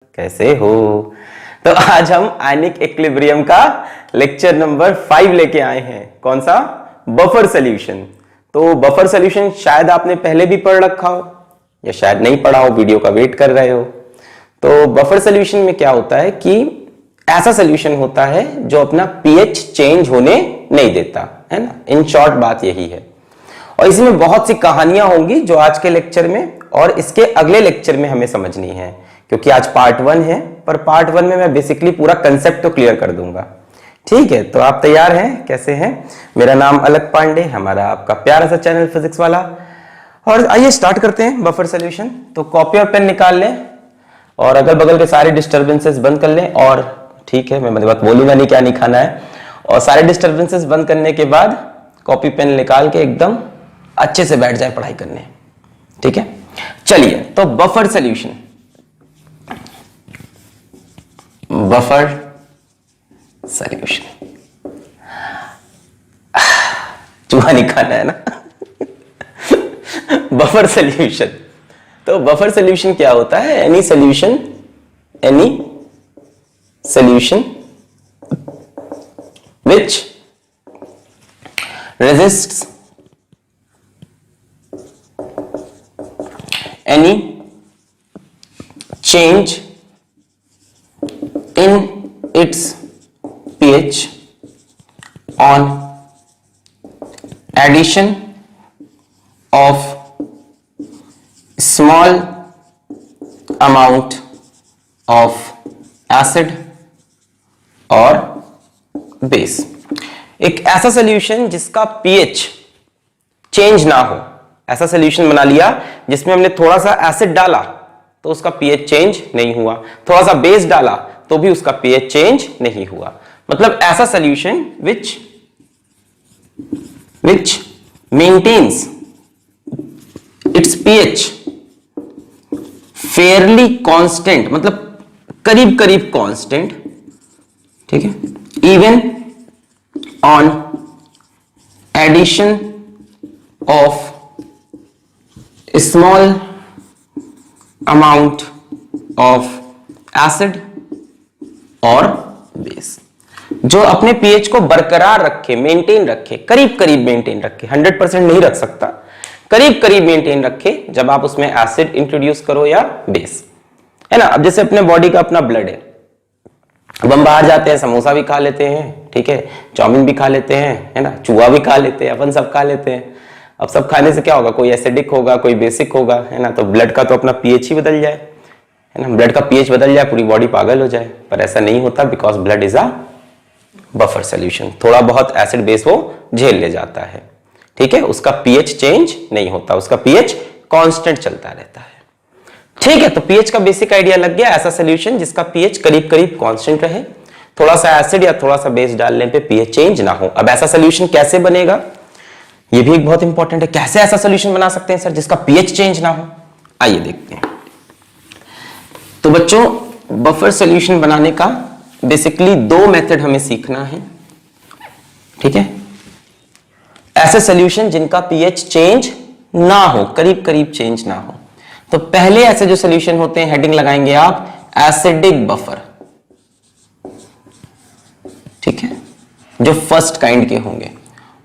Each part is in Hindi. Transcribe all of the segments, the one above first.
कैसे हो? तो आज हम आयनिक इक्विलिब्रियम का लेक्चर नंबर 5 लेके आए हैं। कौन सा? Buffer solution. तो बफर सॉल्यूशन शायद आपने पहले भी पढ़ रखा हो या शायद नहीं पढ़ा हो, वीडियो का वेट कर रहे हो। तो बफर सॉल्यूशन में क्या होता है कि ऐसा सॉल्यूशन होता है जो अपना पीएच चेंज होने नहीं देता, है ना। इन शॉर्ट बात यही है। और इसमें बहुत सी कहानियां होंगी जो आज के लेक्चर में और इसके अगले लेक्चर में हमें समझनी है, क्योंकि आज पार्ट 1 है, पर पार्ट 1 में मैं बेसिकली पूरा कंसेप्ट तो क्लियर कर दूंगा। ठीक है, तो आप तैयार हैं? कैसे हैं? मेरा नाम अलक पांडे, हमारा आपका प्यारा सा चैनल फिजिक्स वाला। और आइए स्टार्ट करते हैं बफर सॉल्यूशन। तो कॉपी और पेन निकाल लें और अगल बगल के सारे डिस्टर्बेंसेस बंद कर लें। और ठीक है, मैं बात बोलूंगा नहीं क्या नहीं खाना है। और सारे डिस्टर्बेंसेस बंद करने के बाद कॉपी पेन निकाल के एकदम अच्छे से बैठ जाए पढ़ाई करने। ठीक है, चलिए। तो बफर सॉल्यूशन, बफर सॉल्यूशन, चूहा नहीं खाना है ना। Buffer solution. तो बफर सॉल्यूशन क्या होता है? Any solution which resists any change in its pH on addition of small amount of acid और बेस। एक ऐसा सॉल्यूशन जिसका पीएच चेंज ना हो, ऐसा सॉल्यूशन बना लिया जिसमें हमने थोड़ा सा एसिड डाला तो उसका पीएच चेंज नहीं हुआ, थोड़ा सा बेस डाला तो भी उसका पीएच चेंज नहीं हुआ। मतलब ऐसा solution which maintains its pH fairly constant, मतलब करीब करीब कांस्टेंट। ठीक है, even on addition of small amount of acid और बेस, जो अपने पीएच को बरकरार रखे, मेंटेन रखे, करीब करीब मेंटेन रखे, 100% नहीं रख सकता, करीब करीब मेंटेन रखे जब आप उसमें एसिड इंट्रोड्यूस करो या बेस, है ना। अब जैसे अपने बॉडी का अपना ब्लड है, अब हम बाहर जाते हैं, समोसा भी खा लेते हैं, ठीक है, चाउमीन भी खा लेते हैं, है ना, चूहा भी खा लेते हैं, अपन सब खा लेते हैं। अब सब खाने से क्या होगा? कोई एसिडिक होगा, कोई बेसिक होगा, है ना। तो ब्लड का तो अपना पीएच ही बदल जाए, है ना, ब्लड का पीएच बदल जाए, पूरी बॉडी पागल हो जाए। पर ऐसा नहीं होता, because blood is a buffer solution. थोड़ा बहुत एसिड बेस वो झेल ले जाता है, ठीक है, उसका पीएच चेंज नहीं होता, उसका पीएच कांस्टेंट चलता रहता है। ठीक है, तो पीएच का बेसिक आइडिया लग गया। ऐसा सॉल्यूशन जिसका पीएच करीब करीब कांस्टेंट रहे, थोड़ा सा एसिड या थोड़ा सा बेस डालने पे पीएच चेंज ना हो। अब ऐसा सॉल्यूशन कैसे बनेगा, ये भी एक बहुत इंपॉर्टेंट है। कैसे ऐसा सॉल्यूशन बना सकते हैं सर जिसका पीएच चेंज ना हो? आइए देखते हैं। तो बच्चों, बफर सॉल्यूशन बनाने का बेसिकली 2 मेथड हमें सीखना है। ठीक है, ऐसे सॉल्यूशन जिनका पीएच चेंज ना हो, करीब करीब चेंज ना हो। तो पहले ऐसे जो सॉल्यूशन होते हैं, हेडिंग लगाएंगे आप एसिडिक बफर, ठीक है, जो फर्स्ट काइंड के होंगे।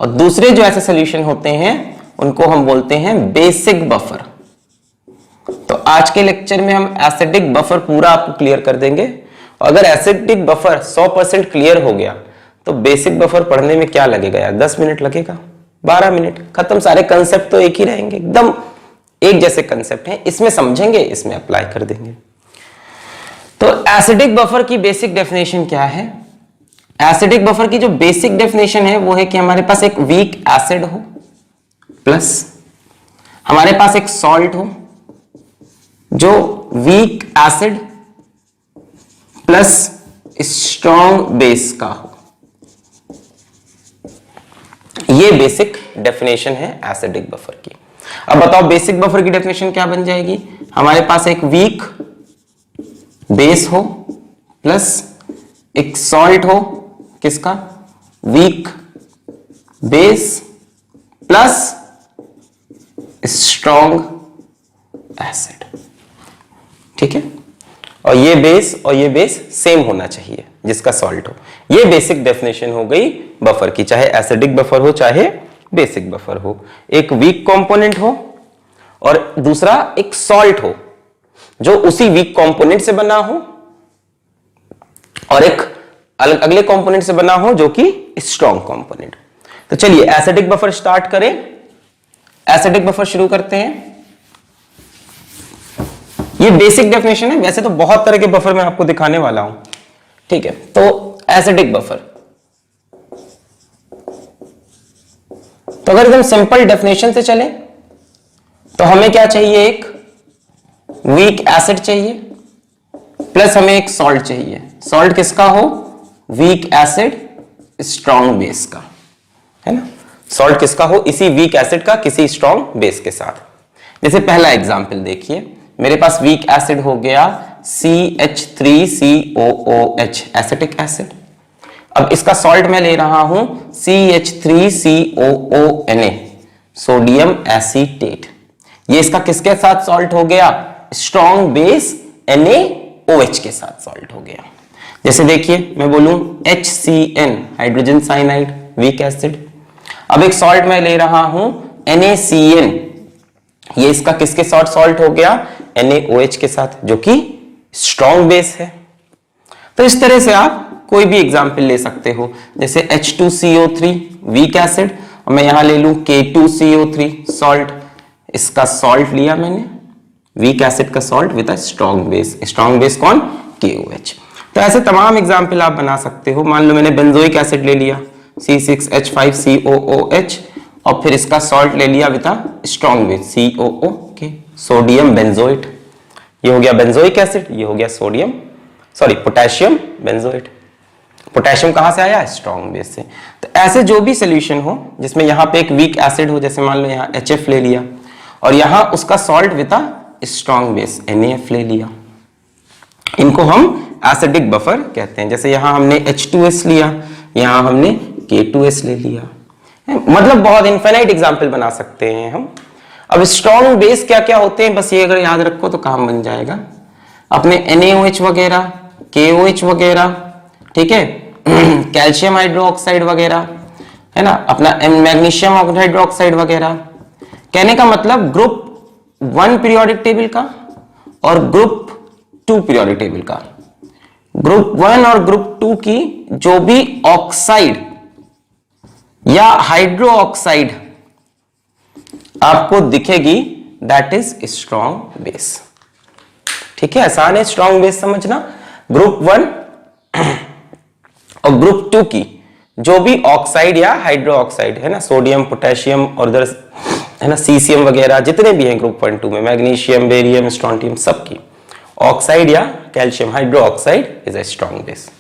और दूसरे जो ऐसे सॉल्यूशन होते हैं उनको हम बोलते हैं बेसिक बफर। तो आज के लेक्चर में हम एसिडिक बफर पूरा आपको क्लियर कर देंगे। और अगर एसिडिक बफर 100% क्लियर हो गया तो बेसिक बफर पढ़ने में क्या लगेगा यार? 10 मिनट लगेगा, 12 मिनट, खत्म। सारे कंसेप्ट तो एक ही रहेंगे, एकदम एक जैसे कंसेप्ट हैं, इसमें समझेंगे, इसमें अप्लाई कर देंगे। तो एसिडिक बफर की बेसिक डेफिनेशन क्या है? एसिडिक बफर की जो बेसिक डेफिनेशन है वो है कि हमारे पास एक वीक एसिड हो प्लस हमारे पास एक सॉल्ट हो, जो weak acid plus strong base का हो। ये बेसिक डेफिनेशन है एसिडिक बफर की। अब बताओ बेसिक बफर की डेफिनेशन क्या बन जाएगी? हमारे पास एक वीक बेस हो प्लस एक सॉल्ट हो, किसका? Weak base plus strong acid. ठीक है, और ये बेस सेम होना चाहिए जिसका सॉल्ट हो। ये बेसिक डेफिनेशन हो गई बफर की, चाहे एसिडिक बफर हो चाहे बेसिक बफर हो। एक वीक कंपोनेंट हो और दूसरा एक सॉल्ट हो जो उसी वीक कंपोनेंट से बना हो, और एक अगले कंपोनेंट से बना हो जो कि स्ट्रॉन्ग कंपोनेंट। तो चलिए एसिडिक बफर स्टार्ट करें। एसिडिक बफर शुरू करते हैं। ये बेसिक डेफिनेशन है, वैसे तो बहुत तरह के बफर मैं आपको दिखाने वाला हूं, ठीक है। तो एसिडिक बफर, तो अगर एकदम सिंपल डेफिनेशन से चले तो हमें क्या चाहिए, एक वीक एसिड चाहिए प्लस हमें एक सॉल्ट चाहिए। सॉल्ट किसका हो, वीक एसिड स्ट्रॉन्ग बेस का, है ना। सॉल्ट किसका हो, इसी वीक एसिड का किसी स्ट्रॉन्ग बेस के साथ। जैसे पहला एग्जांपल देखिए, मेरे पास वीक एसिड हो गया CH3COOH एसिटिक एसिड। अब इसका सॉल्ट मैं ले रहा हूं CH3COONA सोडियम एसीटेट। ये इसका किसके साथ सॉल्ट हो गया, स्ट्रॉन्ग बेस NaOH के साथ सॉल्ट हो गया। जैसे देखिए मैं बोलूं HCN hydrogen cyanide weak acid. अब एक सॉल्ट मैं ले रहा हूं NaCN, ये इसका किसके साथ सॉल्ट हो गया, NaOH के साथ, जो कि स्ट्रॉन्ग बेस है। तो इस तरह से आप कोई भी एग्जांपल ले सकते हो। जैसे H2CO3 वीक एसिड, और मैं यहां ले लूं K2CO3 सॉल्ट। इसका सॉल्ट लिया मैंने, वीक एसिड का salt with a strong base. Strong base कौन, KOH। तो ऐसे तमाम एग्जांपल आप बना सकते हो। मान लो मैंने बेंजोइक एसिड ले लिया C6H5COOH, और फिर इसका सॉल्ट ले लिया with a strong base COO, sodium benzoate. ये हो गया बेंजोइक एसिड, ये हो गया पोटेशियम बेंजोएट। पोटेशियम कहां से आया, स्ट्रॉन्ग बेस से। तो ऐसे जो भी सोल्यूशन हो जिसमें यहां पे एक वीक एसिड हो, जैसे मान लो यहां HF ले लिया और यहां उसका salt with a strong base NaF ले लिया, इनको हम एसिडिक बफर कहते हैं। जैसे यहां हमने H2S लिया, यहां हमने K2S ले लिया, मतलब बहुत इनफाइनाइट एग्जांपल बना सकते हैं हम। अब स्ट्रॉन्ग बेस क्या क्या होते हैं, बस ये अगर याद रखो तो काम बन जाएगा। अपने NaOH वगैरह, KOH वगैरह, ठीक है, कैल्शियम हाइड्रोक्साइड वगैरह, है ना, अपना मैग्नीशियम हाइड्रोक्साइड वगैरह। कहने का मतलब ग्रुप 1 पीरियोडिक टेबल का और ग्रुप 2 पीरियोडिक टेबल का, ग्रुप 1 और ग्रुप 2 की जो भी ऑक्साइड या हाइड्रो ऑक्साइड आपको दिखेगी, दैट इज स्ट्रॉन्ग बेस। ठीक है, आसान है स्ट्रॉन्ग बेस समझना। ग्रुप 1 और ग्रुप 2 की जो भी ऑक्साइड या हाइड्रो ऑक्साइड है ना, सोडियम, पोटेशियम और इधर है ना सीसियम वगैरह जितने भी हैं ग्रुप 1 2 में, मैग्नीशियम, बेरियम, स्ट्रोंटियम, सबकी ऑक्साइड या calcium hydro oxide is a strong base.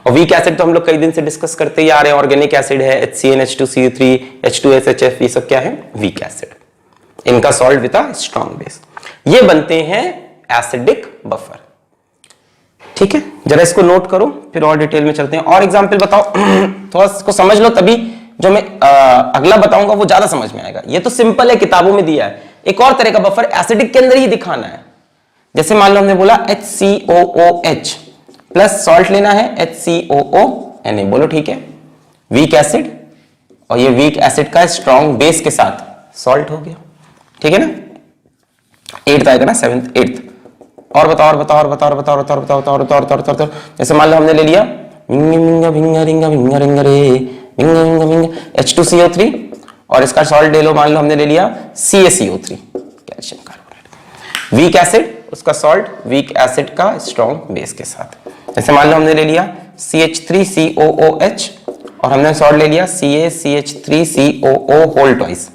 और वीक एसिड तो हम लोग कई दिन से डिस्कस करते ही आ रहे हैं, ऑर्गेनिक एसिड है HCN, H2CO3, H2S, HF, ये सब क्या है, वीक एसिड। इनका salt with a strong base, ये बनते हैं एसिडिक बफर। ठीक है, जरा इसको नोट करो, फिर और डिटेल में चलते हैं। और एग्जांपल बताओ थोड़ा इसको समझ लो, तभी जो मैं अगला बताऊंगा वो ज्यादा समझ में आएगा। ये तो सिंपल है, किताबों में दिया है। एक और तरह का बफर एसिडिक के अंदर ही दिखाना है। जैसे मान लो हमने बोला HCOOH प्लस सॉल्ट लेना है HCOONA, बोलो ठीक है, वीक एसिड, और ये वीक एसिड का स्ट्रॉन्ग बेस के साथ सॉल्ट हो गया। ठीक है ना, 8th आएगा ना, 7th 8th। और बताओ और बताओ और बताओ और बताओ और बताओ और बताओ और बताओ और बताओ। जैसे मान लो हमने ले लिया H2CO3 और इसका सॉल्ट ले लो, मान लो हमने ले लिया CaCO3 calcium carbonate. Weak acid, उसका सॉल्ट वीक एसिड का स्ट्रॉन्ग बेस के साथ। जैसे मान लो हमने ले लिया CH3COOH और हमने सॉल्ट ले लिया CaCH3COO whole twice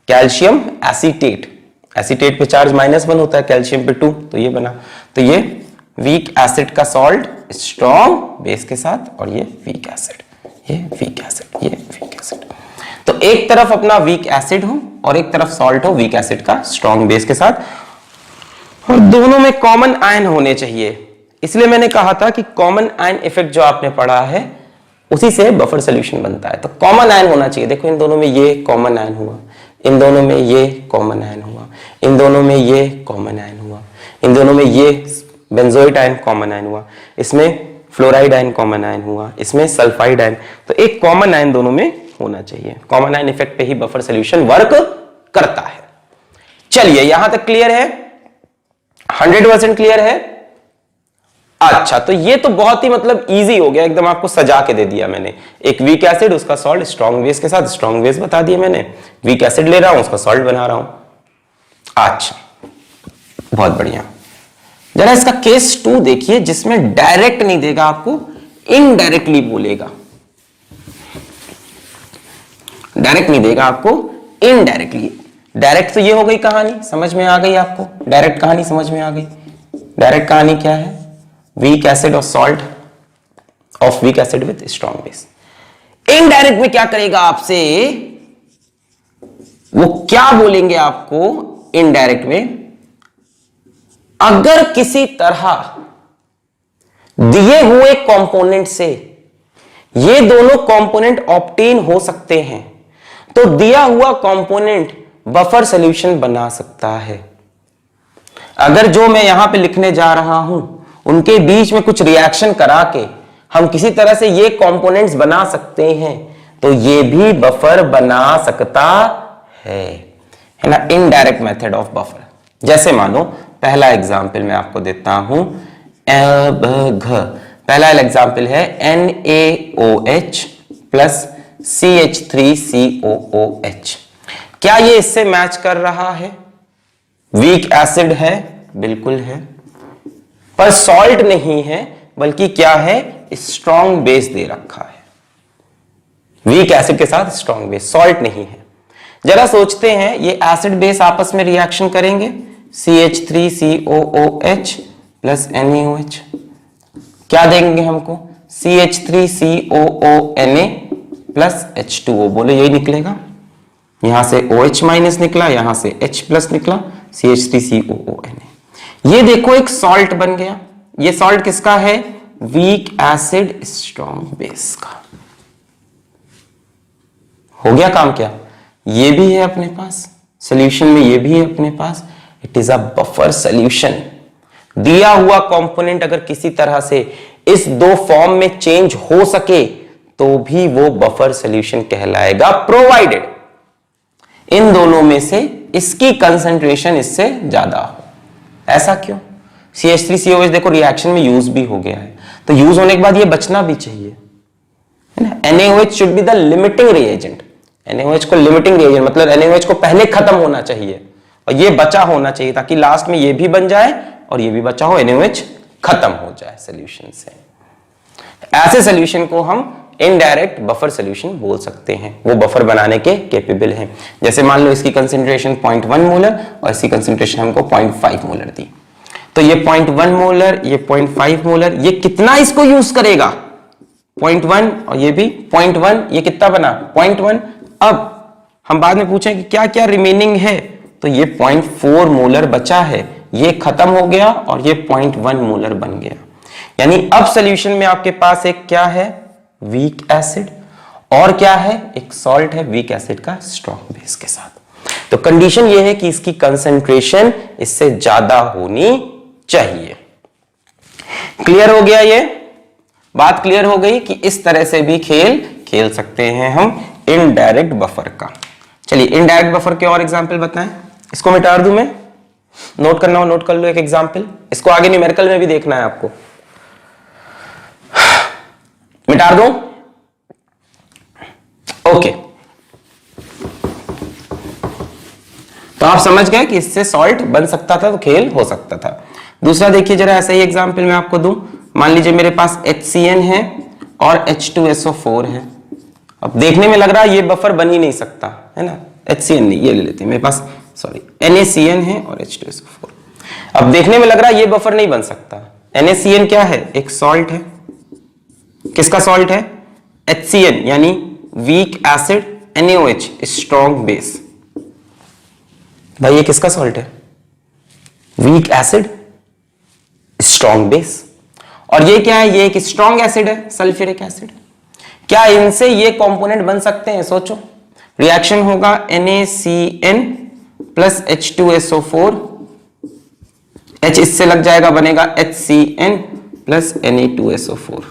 calcium acetate. Acetate पे चार्ज -1 होता है, कैल्शियम पे 2, तो ये बना। तो ये वीक एसिड का सॉल्ट स्ट्रॉन्ग बेस के साथ, और ये वीक एसिड, ये वीक एसिड, ये वीक एसिड। तो एक तरफ अपना वीक एसिड हो और एक तरफ सॉल्ट हो वीक एसिड का स्ट्रॉन्ग बेस के साथ, और दोनों में कॉमन आयन होने चाहिए। इसलिए मैंने कहा था कि कॉमन आयन इफेक्ट जो आपने पढ़ा है उसी से बफर सॉल्यूशन बनता है। तो कॉमन आयन होना चाहिए। देखो इन दोनों में ये कॉमन आयन हुआ, इन दोनों में ये कॉमन आयन हुआ, इन दोनों में ये कॉमन आयन हुआ, इन दोनों में ये बेंजोइट आयन कॉमन आयन हुआ, इसमें फ्लोराइड आयन कॉमन आयन हुआ, इसमें सल्फाइड आयन, तो एक कॉमन आयन दोनों में होना चाहिए। कॉमन आयन इफेक्ट पे ही बफर सॉल्यूशन वर्क करता है। चलिए यहां तक क्लियर है, 100% क्लियर है। अच्छा, तो ये तो बहुत ही मतलब इजी हो गया, एकदम आपको सजा के दे दिया मैंने। एक वीक एसिड, उसका सॉल्ट स्ट्रॉन्ग बेस के साथ, स्ट्रॉन्ग बेस बता दिया मैंने, वीक एसिड ले रहा हूं, उसका सॉल्ट बना रहा हूं। अच्छा, बहुत बढ़िया। जरा इसका केस 2 देखिए, जिसमें डायरेक्ट नहीं देगा आपको, इनडायरेक्टली बोलेगा। डायरेक्ट नहीं देगा आपको, इनडायरेक्टली। डायरेक्ट तो ये हो गई कहानी, समझ में आ गई आपको, डायरेक्ट कहानी समझ में आ गई। डायरेक्ट कहानी क्या है? वीक एसिड और salt of weak acid with strong base. Indirect में क्या करेगा आपसे, वो क्या बोलेंगे आपको इनडायरेक्ट में, अगर किसी तरह दिए हुए कंपोनेंट से ये दोनों कंपोनेंट ऑब्टेन हो सकते हैं, तो दिया हुआ कंपोनेंट बफर सॉल्यूशन बना सकता है। अगर जो मैं यहां पे लिखने जा रहा हूं उनके बीच में कुछ रिएक्शन करा के हम किसी तरह से ये कंपोनेंट्स बना सकते हैं, तो ये भी बफर बना सकता है ना, इनडायरेक्ट मेथड ऑफ बफर। जैसे मानो पहला एग्जाम्पल मैं आपको देता हूं, पहला एग्जाम्पल है NaOH प्लस CH3COOH। क्या ये इससे मैच कर रहा है? वीक एसिड है, बिल्कुल है, पर सॉल्ट नहीं है, बल्कि क्या है, स्ट्रॉन्ग बेस दे रखा है। वीक एसिड के साथ स्ट्रॉन्ग बेस, सॉल्ट नहीं है। जरा सोचते हैं, ये एसिड बेस आपस में रिएक्शन करेंगे, CH3COOH प्लस NaOH, क्या देंगे हमको, CH3COONA प्लस H2O। बोले यही निकलेगा, यहां से OH माइनस निकला, यहां से H प्लस निकला, CH3COONA। ये देखो एक सॉल्ट बन गया। ये सॉल्ट किसका है? वीक एसिड स्ट्रॉन्ग बेस का। हो गया काम क्या? ये भी है अपने पास सॉल्यूशन में, ये भी है अपने पास। It is a buffer solution. दिया हुआ कंपोनेंट अगर किसी तरह से इस दो फॉर्म में चेंज हो सके तो भी वो बफर सॉल्यूशन कहलाएगा, प्रोवाइडेड इन दोनों में से इसकी कंसंट्रेशन इससे ज्यादा हो। ऐसा क्यों? CH3COH देखो रिएक्शन में यूज भी हो गया है, तो यूज होने के बाद ये बचना भी चाहिए, है ना। NaOH should be the limiting reagent. NaOH को लिमिटिंग रिएजेंट मतलब NaOH को पहले खत्म होना चाहिए और ये बचा होना चाहिए, ताकि लास्ट में ये भी बन जाए और ये भी बचा हो, NaOH खत्म हो जाए सॉल्यूशन से। ऐसे सॉल्यूशन को हम इनडायरेक्ट बफर सॉल्यूशन बोल सकते हैं, वो बफर बनाने के कैपेबल हैं। जैसे मान लो इसकी कंसंट्रेशन 0.1 मोलर और इसकी कंसंट्रेशन हमको 0.5 मोलर दी, तो ये 0.1 मोलर, ये 0.5 मोलर, ये कितना इसको यूज करेगा? 0.1, और ये भी 0.1, ये कितना बना? 0.1। अब हम बाद में पूछें कि क्या क्या रिमेनिंग है, तो ये 0.4 मोलर बचा है, ये खत्म हो गया और ये 0.1 मोलर बन गया। यानी अब सॉल्यूशन में आपके पास एक क्या है? वीक एसिड, और क्या है? एक सॉल्ट है वीक एसिड का स्ट्रॉन्ग बेस के साथ। तो कंडीशन ये है कि इसकी कंसंट्रेशन इससे ज्यादा होनी चाहिए। क्लियर हो गया? ये बात क्लियर हो गई कि इस तरह से भी खेल सकते हैं हम इनडायरेक्ट बफर का। चलिए इनडायरेक्ट बफर के और एग्जांपल बताएं। इसको मिटा दूं मैं, नोट करना हो नोट कर लो एक एग्जांपल। इसको आगे न्यूमेरिकल में भी देखना है आपको। मिटा दूं? ओके, तो आप समझ गए कि इससे सॉल्ट बन सकता था, तो खेल हो सकता था। दूसरा देखिए जरा, ऐसा ही एग्जांपल मैं आपको दूं। मान लीजिए मेरे पास HCN है और H2SO4 है। अब देखने में लग रहा है ये बफर बन ही नहीं सकता, है ना। HCN नहीं, ये ले लेते हैं, मेरे पास सॉरी NaCN है और H2SO4। अब देखने में लग रहा है ये बफर नहीं बन सकता। NaCN क्या है? एक सॉल्ट है। किसका सॉल्ट है? HCN यानी weak acid, NaOH strong base. भाई ये किसका सॉल्ट है? Week acid strong base. और ये क्या है? ये एक स्ट्रॉन्ग एसिड है, सल्फ्यूरिक एसिड। क्या इनसे ये कंपोनेंट बन सकते हैं? सोचो, रिएक्शन होगा NaCN प्लस H2SO4 H इससे लग जाएगा, बनेगा HCN प्लस Na2SO4।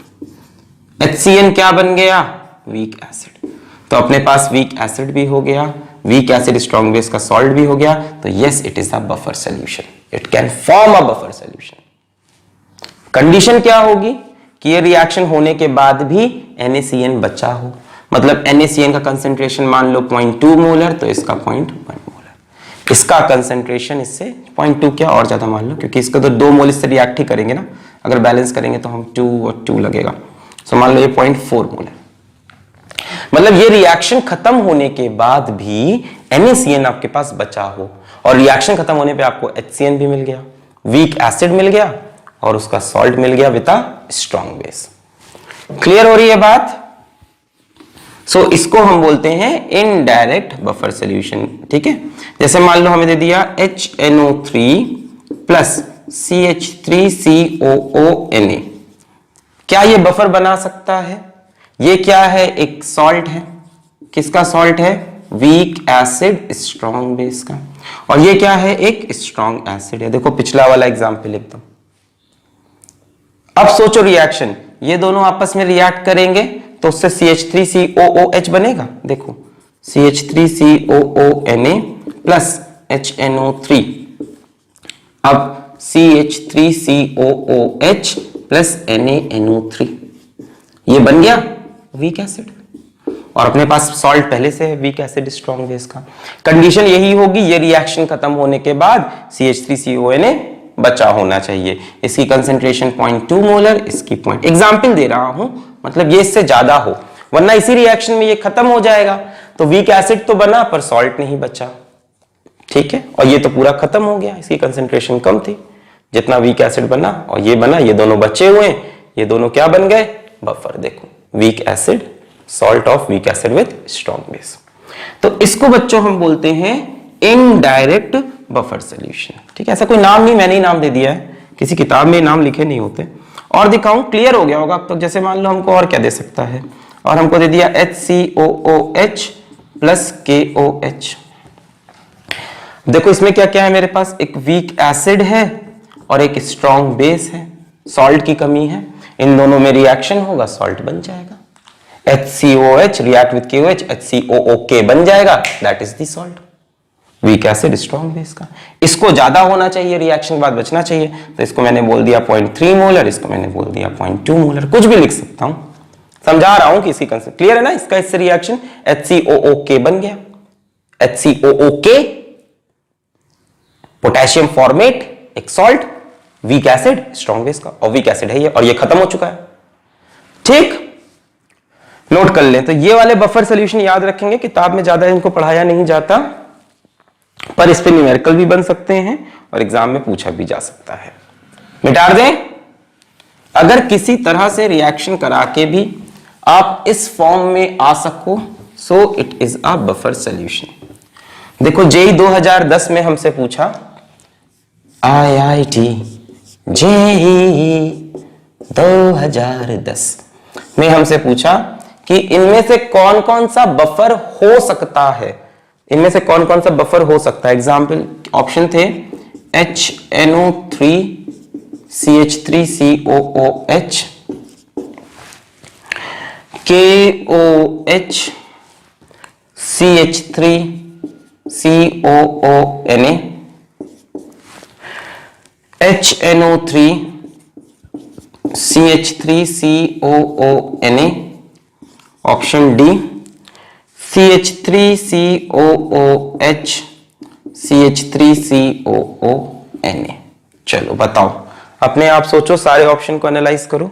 HCN क्या बन गया? Weak acid. तो अपने पास वीक एसिड भी हो गया, वीक एसिड स्ट्रॉन्ग बेस का सॉल्ट भी हो गया, तो yes it is a buffer solution, it can form a buffer solution. Condition क्या होगी कि ये रिएक्शन होने के बाद भी NaCN बचा हो, मतलब NaCN का कंसेंट्रेशन मान लो 0.2 मोलर, तो इसका 0.1 मोलर, इसका कंसेंट्रेशन इससे 0.2 क्या और ज्यादा मान लो, क्योंकि इसका तो 2 मोल इससे रिएक्ट ही करेंगे ना, अगर बैलेंस करेंगे तो हम 2 और 2 लगेगा, तो मान लो ये 0.4 मोलर। मतलब ये रिएक्शन खत्म होने के बाद भी NaCN आपके पास बचा हो, और रिएक्शन खत्म होने पे आपको HCN भी मिल गया, वीक एसिड मिल गया, और उसका सॉल्ट मिल गया with a strong base. Clear हो रही है बात? सो इसको हम बोलते हैं इनडायरेक्ट बफर सॉल्यूशन। ठीक है, जैसे मान लो हमें दे दिया HNO3 प्लस CH3COONA, क्या ये बफर बना सकता है? ये क्या है? एक सॉल्ट है। किसका सॉल्ट है? वीक एसिड स्ट्रॉन्ग बेस का। और ये क्या है? एक स्ट्रॉन्ग एसिड है। देखो पिछला वाला एग्जांपल एकदम। अब सोचो रिएक्शन, ये दोनों आपस में रिएक्ट करेंगे तो उससे CH3COOH बनेगा। देखो CH3COONA प्लस HNO3, अब CH3COOH प्लस NaNO3, ये बन गया वीक एसिड, और अपने पास सॉल्ट पहले से है वीक एसिड स्ट्रॉन्ग बेस का। कंडीशन यही होगी, ये रिएक्शन खत्म होने के बाद CH3CONA बचा होना चाहिए। इसकी कंसेंट्रेशन 0.2 मोलर, इसकी एग्जाम्पल दे रहा हूं, मतलब ये इससे ज्यादा हो, वरना इसी रिएक्शन में ये खत्म हो जाएगा। तो वीक एसिड तो बना पर सॉल्ट नहीं बचा। ठीक है, और ये तो पूरा खत्म हो गया, इसकी कंसेंट्रेशन कम थी, जितना वीक एसिड बना और ये बना, ये दोनों बचे हुए हैं, ये दोनों क्या बन गए? बफर। देखो weak acid, salt of weak acid with strong base. तो इसको बच्चों हम बोलते हैं इनडायरेक्ट बफर सॉल्यूशन। ठीक है, ऐसा कोई नाम नहीं, मैंने ही नाम दे दिया है, किसी किताब में नाम लिखे नहीं होते। और दिखाऊं, क्लियर हो गया होगा अब तक। जैसे मान लो हमको और क्या दे सकता है, और हमको दे दिया HCOOH प्लस KOH। देखो इसमें क्या क्या है मेरे पास? एक वीक एसिड है और एक स्ट्रॉन्ग बेस है, सॉल्ट की कमी है, इन दोनों में रिएक्शन होगा, सॉल्ट बन जाएगा। HCOH react with KOH, HCOOK बन जाएगा, that is the salt, week acid strong base का। इसको ज्यादा होना चाहिए, रिएक्शन के बाद बचना चाहिए, तो इसको मैंने बोल दिया 0.3 मोलर, इसको मैंने बोल दिया 0.2 मोलर, कुछ भी लिख सकता हूं, समझा रहा हूं कि इसकी कंसेप्ट क्लियर है ना। इसका इससे रिएक्शन HCOOK बन गया, HCOOK पोटेशियम फॉर्मेट, एक salt, week acid strong base का, और वीक एसिड है ये, और ये खत्म हो चुका है। ठीक, नोट कर लें। तो ये वाले बफर सॉल्यूशन याद रखेंगे, किताब में ज्यादा इनको पढ़ाया नहीं जाता, पर इस पे न्यूमेरिकल भी बन सकते हैं और एग्जाम में पूछा भी जा सकता है। मिटा दें, अगर किसी तरह से रिएक्शन करा के भी आप इस फॉर्म में आ सको, so it is a buffer solution. देखो जेईई 2010 में हमसे पूछा, IIT जेईई 2010 में हमसे पूछा कि इनमें से कौन कौन सा बफर हो सकता है, इनमें से कौन कौन सा बफर हो सकता है। एग्जाम्पल ऑप्शन थे HNO3 CH3COOH, KOH CH3COONA, HNO3 CH3COONA, option D CH3COOH CH3COONA। चलो बताओ, अपने आप सोचो, सारे ऑप्शन को एनालाइज करो,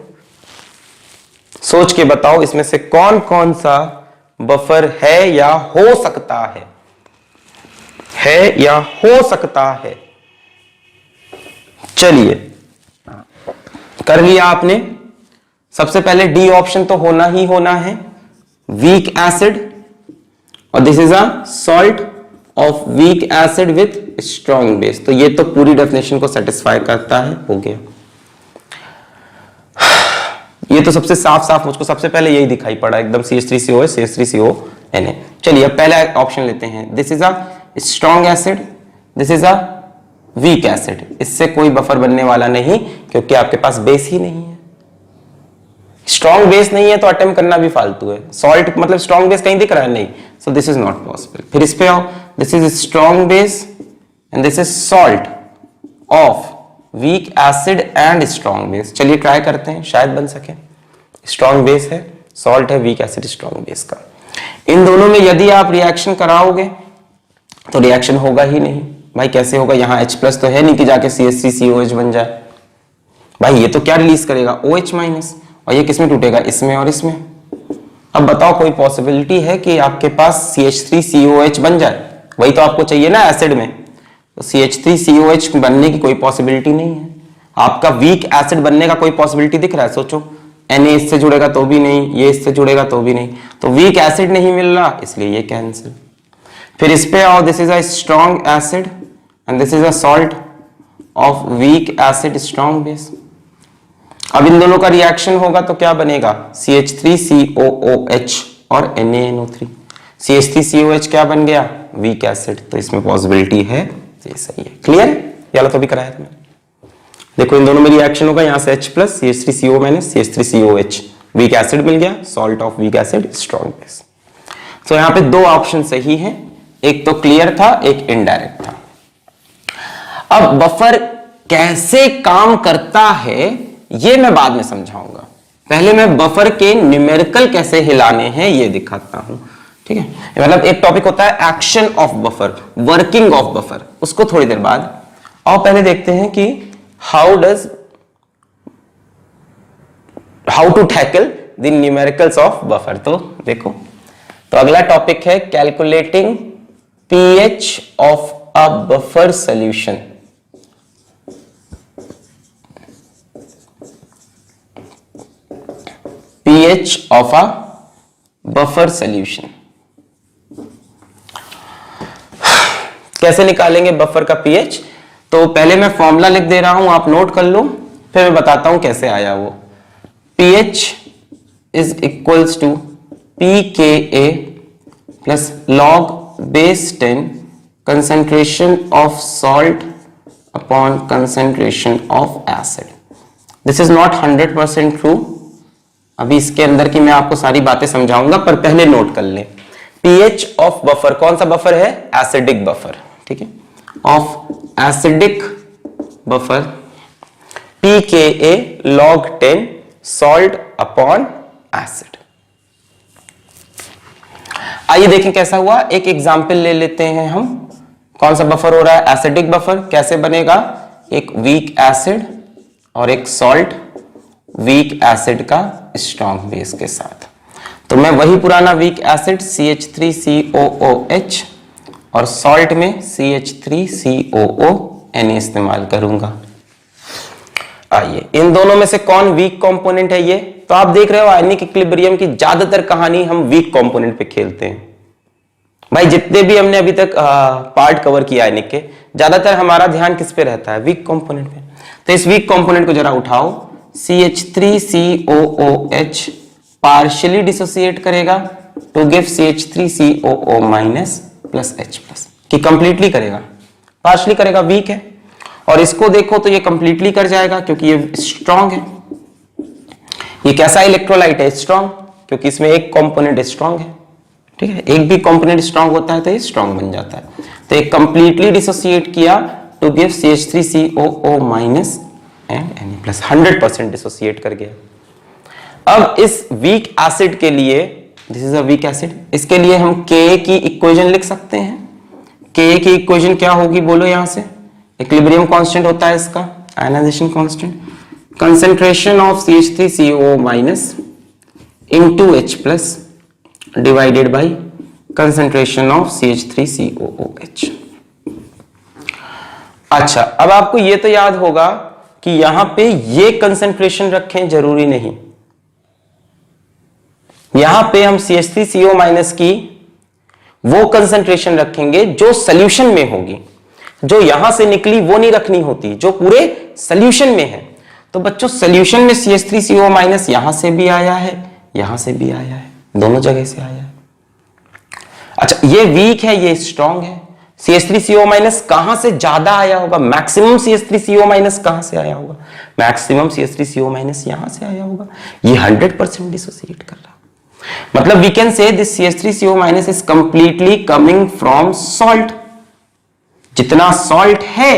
सोच के बताओ इसमें से कौन कौन सा बफर है या हो सकता है या हो सकता है। चलिए कर लिया आपने। सबसे पहले डी ऑप्शन तो होना ही होना है, वीक एसिड, और this is a salt of weak acid with strong base. तो ये तो पूरी डेफिनेशन को सेटिस्फाई करता है, हो गया। ये तो सबसे साफ साफ मुझको सबसे पहले यही दिखाई पड़ा एकदम, CH3COH CH3CONA। चलिए अब पहला ऑप्शन लेते हैं, this is a strong acid, this is a weak acid, इससे कोई बफर बनने वाला नहीं क्योंकि आपके पास बेस ही नहीं है। स्ट्रॉन्ग बेस नहीं है तो अटेम्प्ट करना भी फालतू है। सॉल्ट मतलब स्ट्रॉन्ग बेस कहीं दिख रहा है नहीं, so this is not possible. फिर इस पे आओ, this is strong base and this is salt of weak acid and strong base. चलिए ट्राई करते हैं, शायद बन सके। स्ट्रॉन्ग बेस है, सॉल्ट है, वीक एसिड स्ट्रॉन्ग बेस का। इन दोनों में यदि आप रिएक्शन कराओगे तो रिएक्शन होगा ही नहीं। भाई कैसे होगा, यहां H+ तो है नहीं कि जाके CH3COH बन जाए। भाई ये तो क्या रिलीज करेगा, OH-, और ये किसमें टूटेगा, इसमें और इसमें। अब बताओ कोई पॉसिबिलिटी है कि आपके पास CH3COH बन जाए? वही तो आपको चाहिए ना एसिड में। तो CH3COH बनने की कोई पॉसिबिलिटी नहीं है। आपका वीक एसिड बनने का कोई पॉसिबिलिटी दिख रहा है? सोचो, Na इससे जुड़ेगा तो भी नहीं, ये इससे जुड़ेगा तो भी नहीं, तो वीक एसिड नहीं मिल रहा, इसलिए ये कैंसिल। फिर इस पे आओ, this is a strong acid and this is a salt of weak acid strong base. अब इन दोनों का रिएक्शन होगा तो क्या बनेगा, CH3COOH और NaNO3। CH3COH क्या बन गया, वीक एसिड, तो इसमें पॉसिबिलिटी है, ये सही है। क्लियर है, ये तो भी कराया था मैंने। देखो इन दोनों में रिएक्शन होगा, यहां से H+, CH3CO- CH3COH, weak acid मिल गया, salt of weak acid strong base. तो यहां पे दो ऑप्शन सही हैं, एक तो क्लियर था, एक इनडायरेक्ट था। अब बफर कैसे काम करता है ये मैं बाद में समझाऊंगा, पहले मैं बफर के न्यूमेरिकल कैसे हिलाने हैं ये दिखाता हूं। ठीक है, मतलब एक टॉपिक होता है action of buffer, working of buffer, उसको थोड़ी देर बाद। और पहले देखते हैं कि how to tackle the numericals of buffer. तो देखो, तो अगला टॉपिक है calculating pH of a buffer solution. pH of a buffer solution कैसे निकालेंगे बफर का pH? तो पहले मैं फॉर्मूला लिख दे रहा हूं, आप नोट कर लो, फिर मैं बताता हूं कैसे आया वो। pH is equals to pKa plus log base 10 concentration of salt upon concentration of acid. This is not 100% true. अभी इसके अंदर की मैं आपको सारी बातें समझाऊंगा, पर पहले नोट कर लें। pH ऑफ बफर, कौन सा बफर है, एसिडिक बफर, ठीक है, of acidic buffer pKa log 10 salt upon acid। आइए देखें कैसा हुआ, एक एग्जाम्पल ले लेते हैं हम। कौन सा बफर हो रहा है, एसिडिक बफर। कैसे बनेगा, एक वीक एसिड और एक सॉल्ट, वीक एसिड का स्ट्रॉन्ग बेस के साथ। तो मैं वही पुराना वीक एसिड CH3COOH और सॉल्ट में CH3COO Na इस्तेमाल करूंगा। आइए, इन दोनों में से कौन वीक कंपोनेंट है ये? तो आप देख रहे हो आयनिक इक्विलिब्रियम की ज्यादातर कहानी हम वीक कंपोनेंट पे खेलते हैं। भाई जितने भी हमने अभी तक पार्ट कवर किया आयनिक के, ज्यादातर हमारा ध्यान किस पे रहता है, वीक कंपोनेंट पे। तो इस वीक कंपोनेंट को जरा उठाओ, CH3COOH पार्शियली डिसोसिएट करेगा to give CH3COO- plus H+, कि कंप्लीटली करेगा, पार्शियली करेगा, वीक है। और इसको देखो तो ये कंप्लीटली कर जाएगा क्योंकि ये स्ट्रॉन्ग है। ये कैसा इलेक्ट्रोलाइट है, स्ट्रॉन्ग, क्योंकि इसमें एक कंपोनेंट स्ट्रॉन्ग है। ठीक है, एक भी कंपोनेंट स्ट्रॉन्ग होता है तो ये स्ट्रॉन्ग बन जाता है। तो ये कंप्लीटली डिसोसिएट किया to give CH3COO- and Na+, 100% dissociate कर गया। अब इस वीक एसिड के लिए, this is a weak acid, इसके लिए हम Ka की इक्वेशन लिख सकते हैं। Ka की इक्वेशन क्या होगी बोलो, यहां से इक्विलिब्रियम कांस्टेंट होता है इसका, ionization constant, concentration of CH3COO- into H+ divided by concentration of CH3COOH। अच्छा, अब आपको ये तो याद होगा कि यहां पे ये कंसंट्रेशन रखें जरूरी नहीं, यहां पे हम CH3CO- की वो कंसंट्रेशन रखेंगे जो सॉल्यूशन में होगी, जो यहां से निकली वो नहीं रखनी होती, जो पूरे सॉल्यूशन में है। तो बच्चों सॉल्यूशन में CH3CO- यहां से भी आया है, यहां से भी आया है, दोनों जगह से आया है। अच्छा, ये वीक है, ये स्ट्रॉन्ग है। CH3CO माइनस कहां से ज्यादा आया होगा, मैक्सिमम CH3CO माइनस कहां से आया होगा, मैक्सिमम CH3CO माइनस यहां से आया होगा। ये 100% डिसोसिएट कर रहा, मतलब we can say this CH3CO minus is completely coming from salt. जितना सॉल्ट है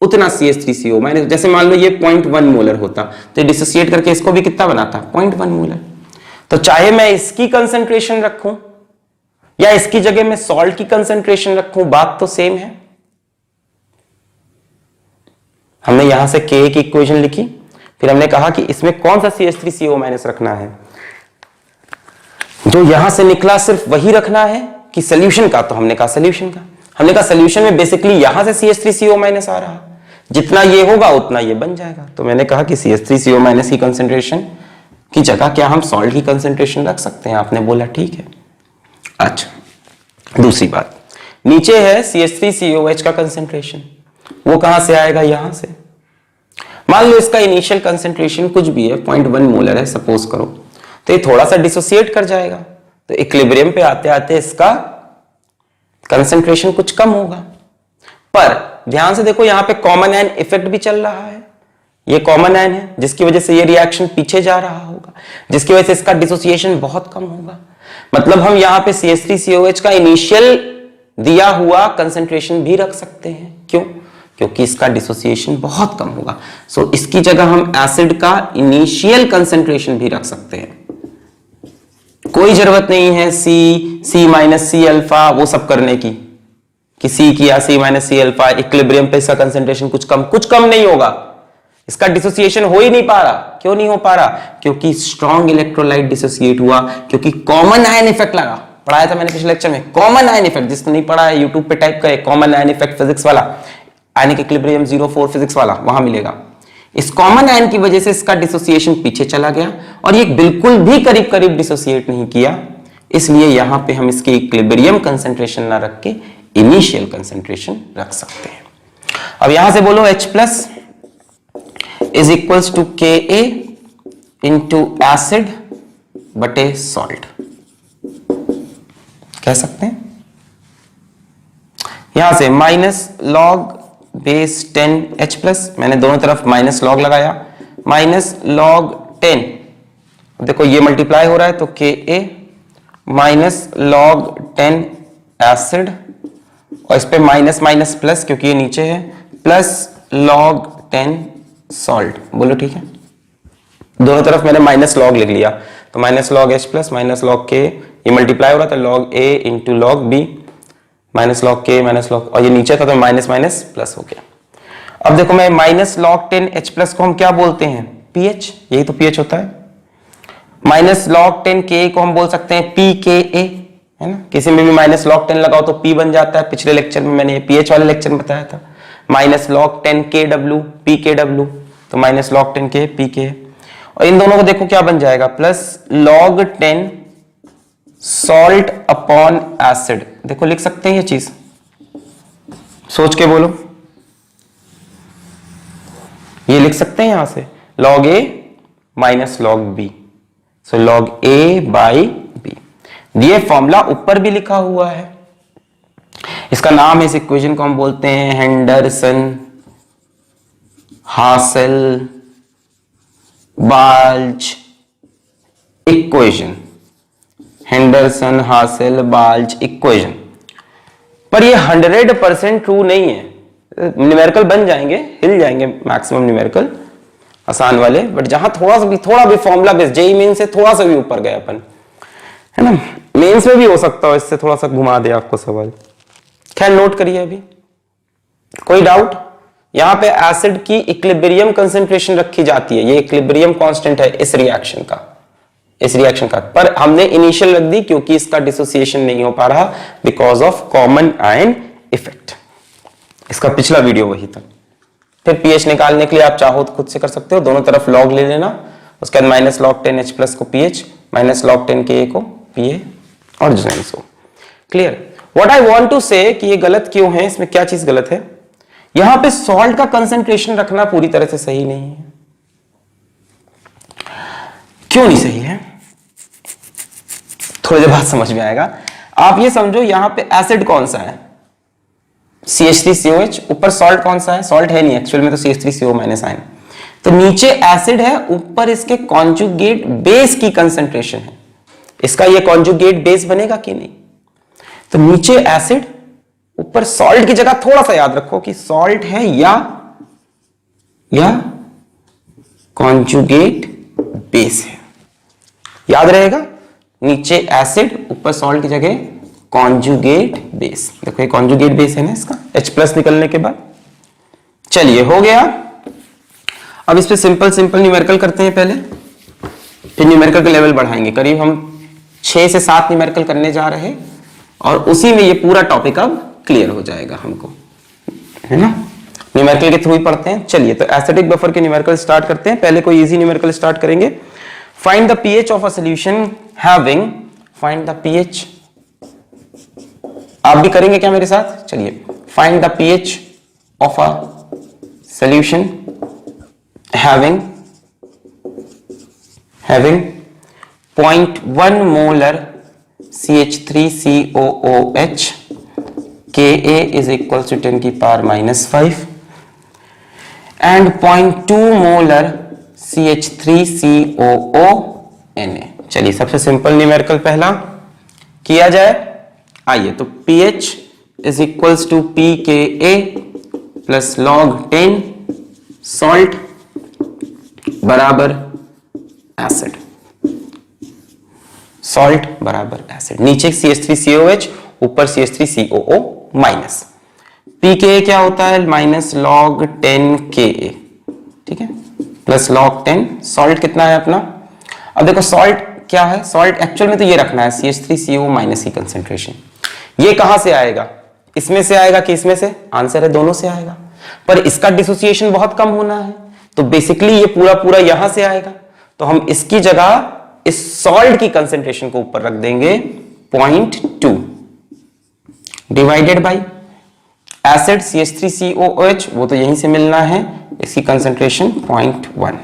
उतना CH3CO माइनस, जैसे मान लो ये 0.1 मोलर होता तो डिसोसिएट करके इसको भी कितना बनाता, 0.1 मोलर। तो चाहे मैं इसकी कंसंट्रेशन रखूं या इसकी जगह में सॉल्ट की कंसंट्रेशन रखूं, बात तो सेम है। हमने यहां से Ka की इक्वेशन लिखी, फिर हमने कहा कि इसमें कौन सा CH3CO माइनस रखना है, जो यहां से निकला सिर्फ वही रखना है कि सॉल्यूशन का, तो हमने कहा सॉल्यूशन का। हमने कहा सॉल्यूशन में बेसिकली यहां से CH3CO माइनस आ रहा, जितना ये होगा उतना ये बन जाएगा। तो मैंने कहा कि CH3CO माइनस की कंसंट्रेशन की जगह क्या हम सॉल्ट की कंसंट्रेशन रख सकते हैं, आपने बोला ठीक है। अच्छा, दूसरी बात, नीचे है CH3COH का कंसंट्रेशन, वो कहां से आएगा, यहां से। मान लो इसका इनिशियल कंसंट्रेशन कुछ भी है, 0.1 मोलर है सपोज करो, तो ये थोड़ा सा डिसोसिएट कर जाएगा, तो इक्विलिब्रियम पे आते आते इसका कंसंट्रेशन कुछ कम होगा। पर ध्यान से देखो, यहां पे कॉमन आयन इफेक्ट भी चल रहा है, ये कॉमन आयन है जिसकी वजह से ये रिएक्शन पीछे जा रहा होगा, जिसकी वजह से इसका डिसोसिएशन बहुत कम होगा। मतलब हम यहां पे CH3COH का इनिशियल दिया हुआ कंसंट्रेशन भी रख सकते हैं। क्यों? क्योंकि इसका डिसोसिएशन बहुत कम होगा। सो इसकी जगह हम एसिड का इनिशियल कंसंट्रेशन भी रख सकते हैं। कोई जरूरत नहीं है C माइनस C अल्फा वो सब करने की, कि C किया C minus C alpha, equilibrium पे इसका कंसंट्रेशन कुछ कम नहीं होगा, इसका डिसोसिएशन हो ही नहीं पा रहा। क्यों नहीं हो पा रहा? क्योंकि स्ट्रॉन्ग इलेक्ट्रोलाइट डिसोसिएट हुआ, क्योंकि कॉमन आयन इफेक्ट लगा। पढ़ाया था मैंने पिछले लेक्चर में, कॉमन आयन इफेक्ट। जिसने नहीं पढ़ा है यूट्यूब पे टाइप करे कॉमन आयन इफेक्ट फिजिक्स वाला, आयनिक इक्विलिब्रियम 04 फिजिक्स वाला, वहां मिलेगा। इस कॉमन आयन की वजह से इसका डिसोसिएशन पीछे चला गया और ये बिल्कुल भी करीब करीब डिसोसिएट नहीं किया, इसलिए यहां पे हम इसके इक्विलिब्रियम कंसंट्रेशन ना रख के इनिशियल कंसंट्रेशन रख सकते हैं। अब यहां से बोलो H plus is equals to Ka into acid बटे सॉल्ट, कह सकते हैं। यहां से minus log base 10 H plus, मैंने दोनों तरफ माइनस लॉग लगाया, माइनस लॉग 10, देखो ये मल्टीप्लाई हो रहा है तो Ka माइनस लॉग 10 एसिड, और इस पे माइनस माइनस प्लस क्योंकि ये नीचे है, प्लस लॉग 10 सॉल्ट। बोलो ठीक है। दोनों तरफ मैंने माइनस लॉग लिख लिया, तो minus log H plus minus log K, ये मल्टीप्लाई हो रहा था log A into log B, minus log K minus log, और ये नीचे था तो माइनस माइनस प्लस हो गया। अब देखो मैं माइनस लॉग 10 H प्लस को हम क्या बोलते हैं? pH, यही तो pH होता है। माइनस लॉग 10 Ka को हम बोल सकते हैं pKa, है ना। किसी में भी माइनस लॉग 10 लगाओ तो P बन जाता है, पिछले लेक्चर में मैंने pH वाले लेक्चर में बताया था। माइनस लॉग 10 Kw pKw, तो माइनस लॉग 10 K pK, और इन दोनों को देखो क्या बन जाएगा, plus log 10 salt upon acid. देखो लिख सकते हैं ये चीज, सोच के बोलो, ये लिख सकते हैं यहां से log A minus log B, so log A by B। ये फॉर्मूला ऊपर भी लिखा हुआ है, इसका नाम है, इस इक्वेशन को हम बोलते हैं हेंडरसन हासेल बाल्च इक्वेशन, हेंडरसन हासेल बाल्च इक्वेशन। पर ये 100% ट्रू नहीं है, न्यूमेरिकल बन जाएंगे, हिल जाएंगे मैक्सिमम न्यूमेरिकल आसान वाले, बट जहां थोड़ा भी फॉर्मूला बेस, जेई मेन से थोड़ा सा भी ऊपर गए अपन, है ना। मेंस में भी हो सकता है इससे थोड़ा सा घुमा दे आपको सवाल। खैर नोट करिए अभी, कोई डाउट? यहां पे एसिड की इक्विलिब्रियम कंसंट्रेशन रखी जाती है, ये इक्विलिब्रियम कांस्टेंट है इस रिएक्शन का, पर हमने इनिशियल रख दी क्योंकि इसका डिसोसिएशन नहीं हो पा रहा because of common ion effect. इसका पिछला वीडियो वही था। फिर pH निकालने के लिए आप चाहो तो खुद से कर सकते हो, दोनों तरफ लॉग ले लेना, उसके बाद माइनस लॉग 10 H प्लस को pH, माइनस लॉग 10 Ka को Pa, और so clear. What I want to say कि ये गलत क्यों है, इसमें क्या चीज गलत है? यहां पे सॉल्ट का कंसंट्रेशन रखना पूरी तरह से सही नहीं है। क्यों नहीं सही है? थोड़ी देर बाद समझ में आएगा। आप ये समझो यहां पे एसिड कौन सा है? CH3COH, ऊपर सॉल्ट कौन सा है, सॉल्ट है नहीं एक्चुअल में तो CH3CO माइनस आयन। तो नीचे एसिड है, ऊपर इसके कॉन्जुगेट बेस की कंसंट्रेशन है, इसका ये कॉन्जुगेट बेस बनेगा कि नहीं। तो नीचे एसिड, ऊपर सॉल्ट की जगह थोड़ा सा याद रखो कि सॉल्ट है या कॉन्जुगेट बेस है, याद रहेगा। नीचे एसिड, ऊपर सॉल्ट की जगह कॉन्जुगेट बेस। देखो ये कॉन्जुगेट बेस है ना इसका, H+ निकलने के बाद। चलिए हो गया। अब इस पे सिंपल न्यूमेरिकल करते हैं पहले, फिर न्यूमेरिकल का लेवल बढ़ाएंगे। करीब हम 6 से 7 न्यूमेरिकल करने जा रहे हैं और उसी में ये पूरा टॉपिक अब क्लियर हो जाएगा हमको, है ना। न्यूमेरिकल के थ्रू ही पढ़ते हैं। चलिए तो एसिडिक बफर के न्यूमेरिकल स्टार्ट करते हैं। पहले कोई इजी न्यूमेरिकल स्टार्ट करेंगे। Find the pH of a solution having, find the pH, आप भी करेंगे क्या मेरे साथ। चलिए, find the pH of a solution having 0.1 molar CH3COOH, Ka is equals to 10 की पावर -5 and 0.2 molar CH3COONA। चलिए सबसे सिंपल न्यूमेरिकल पहला किया जाए। आइए, तो pH is equals to pKa plus log 10 salt बराबर एसिड, सॉल्ट बराबर एसिड। नीचे CH3COH, ऊपर CH3COO माइनस। pKa क्या होता है, माइनस log 10 Ka, ठीक है, प्लस log 10। सॉल्ट कितना है अपना, अब देखो सॉल्ट क्या है, सॉल्ट एक्चुअल में तो ये रखना है CH3CO माइनस की कंसेंट्रेशन। ये कहां से आएगा, इसमें से आएगा कि इसमें से, आंसर है दोनों से आएगा, पर इसका डिसोसिएशन बहुत कम होना है, तो बेसिकली ये पूरा यहां से आएगा। तो हम इसकी जगह इस सॉल्ट की कंसेंट्रेशन को ऊपर रख देंगे 0.2 डिवाइडेड बाय एसिड CH3COOH, वो तो यहीं से मिलना है, इसकी कंसेंट्रेशन 0.1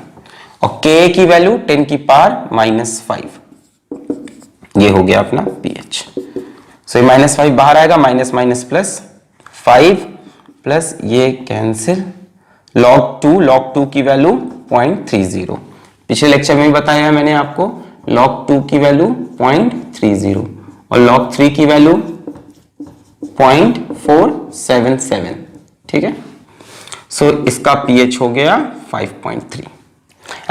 और Ka की वैल्यू 10 की पावर -5। ये हो गया अपना pH। सो ये -5 बाहर आएगा, माइनस माइनस प्लस 5 प्लस ये कैंसिल, log 2 की वैल्यू 0.30। पिछले लेक्चर में भी बताया है मैंने आपको, log 2 की वैल्यू 0.30 और log 3 की वैल्यू 0.477, ठीक है। सो इसका pH हो गया 5.3।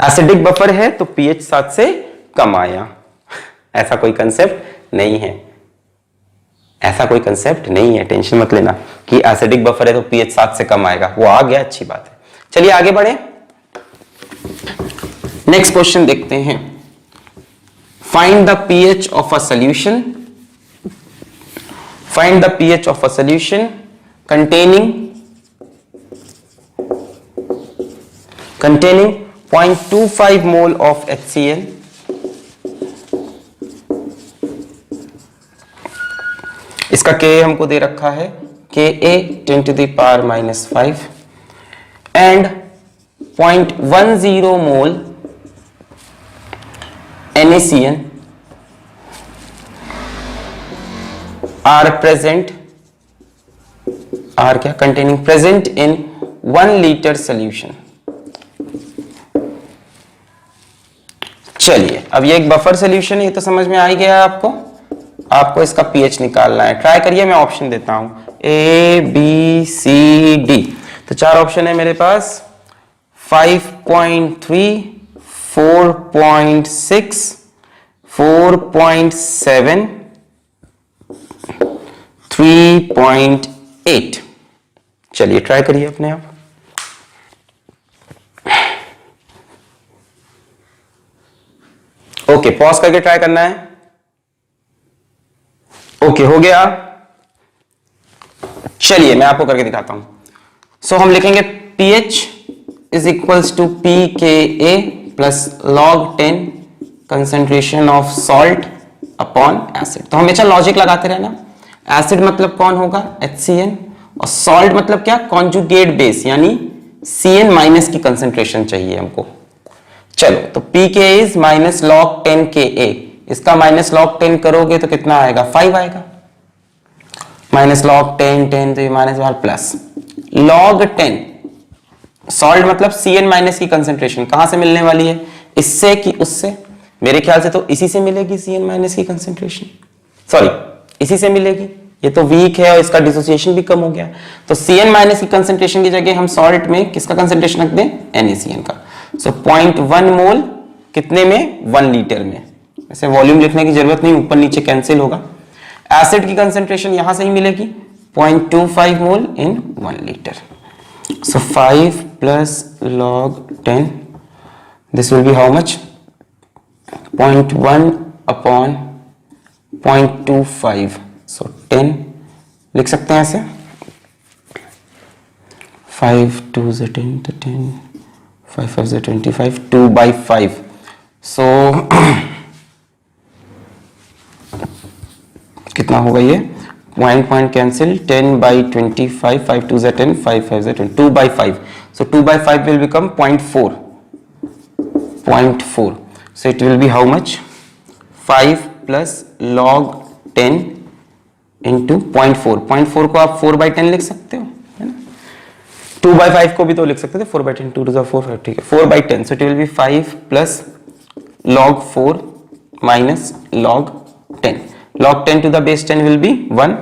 एसिडिक बफर है तो pH 7 से कम आया, ऐसा कोई कंसेप्ट नहीं है, ऐसा कोई कंसेप्ट नहीं है, टेंशन मत लेना कि एसिडिक बफर है तो pH 7 से कम आएगा, वो आ गया, अच्छी बात है। चलिए आगे बढ़े, नेक्स्ट क्वेश्चन देखते हैं। Find the pH of a solution, find the pH of a solution containing 0.25 mole of HCl इसका Ka हमको दे रखा है, Ka 10 to the power -5 and 0.10 mole NaCN are present, are क्या, containing present in 1 liter solution। चलिए, अब ये एक बफर सॉल्यूशन है, ये तो समझ में आ ही गया आपको। आपको इसका pH निकालना है, ट्राई करिए, मैं ऑप्शन देता हूं A B C D। तो 4 ऑप्शन है मेरे पास, 5.3, 4.6, 4.7, 3.8। चलिए ट्राई करिए अपने आप। ओके, पॉज करके ट्राई करना है। ओके, हो गया। चलिए मैं आपको करके दिखाता हूं। सो हम लिखेंगे pH is equals to pKa plus log 10 concentration of salt upon acid. तो हमेशा लॉजिक लगाते रहना, एसिड मतलब कौन होगा, HCN, और सॉल्ट मतलब क्या, कॉन्जुगेट बेस, यानी CN माइनस की कंसेंट्रेशन चाहिए हमको। चलो, तो pK is minus log 10 Ka, इसका माइनस log 10 करोगे तो कितना आएगा, 5 आएगा। माइनस लॉग 10 10 तो ये माइनस बार प्लस लॉग 10 सॉल्ट मतलब Cn माइनस की कंसेंट्रेशन कहां से मिलने वाली है, इससे कि उससे? मेरे ख्याल से तो इसी से मिलेगी Cn माइनस की कंसेंट्रेशन, सॉरी इसी से मिलेगी, ये तो वीक है और इसका डिसोसिएशन भी कम हो गया। तो Cn माइनस की कंसेंट्रेशन की जगह हम सॉल्ट में किसका कंसेंट्रेशन रख दें, NaCN का। सो 0.1 मोल कितने में, 1 लीटर में। वैसे वॉल्यूम लिखने की जरूरत नहीं, ऊपर नीचे कैंसिल होगा। एसिड की कंसेंट्रेशन यहां से ही मिलेगी 0.25 मोल इन 1 litre. So 5 plus log 10 this will be how much, 0.1 upon 0.25, सो 10 लिख सकते हैं ऐसे, 5 2 से 10 तो 10, 5 5 से 25, 2/5, सो कितना होगा ये, पॉइंट कैंसिल, 10/25, 5 2 से 10, 5 5 से 20, 2/5, so 2/5 will become 0.4, so it will be how much, 5 plus log 10 into 0.4 को आप 4/10 लिख सकते हो, है ना। 2/5 को भी तो लिख सकते थे 4/10, 2 to the 4 5, ठीक है, 4/10, so it will be 5 plus log 4 minus log 10, log 10 to the base 10 will be 1,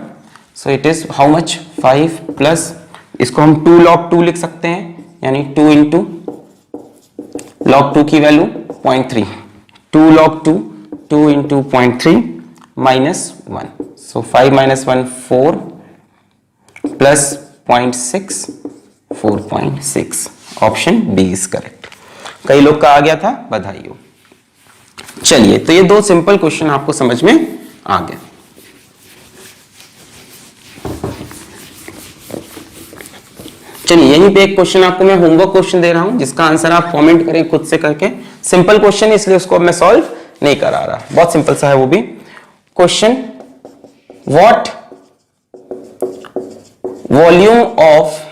so it is how much, 5 plus, इसको हम 2 log 2 लिख सकते हैं, यानी 2 into log 2 की value 0.3, 2 log 2, 2 into 0.3 minus 1, so 5 minus 1 4 plus 0.6 4.6, option D is correct. कई लोग का आ गया था, बधाई हो। चलिए, तो ये 2 सिंपल क्वेश्चन आपको समझ में आ गया। चलिए, यहीं पे एक क्वेश्चन आपको मैं होमवर्क क्वेश्चन दे रहा हूं, जिसका आंसर आप कमेंट करें खुद से करके। सिंपल क्वेश्चन है, इसलिए उसको अब मैं सॉल्व नहीं करा रहा, बहुत सिंपल सा है वो भी। Question, what volume of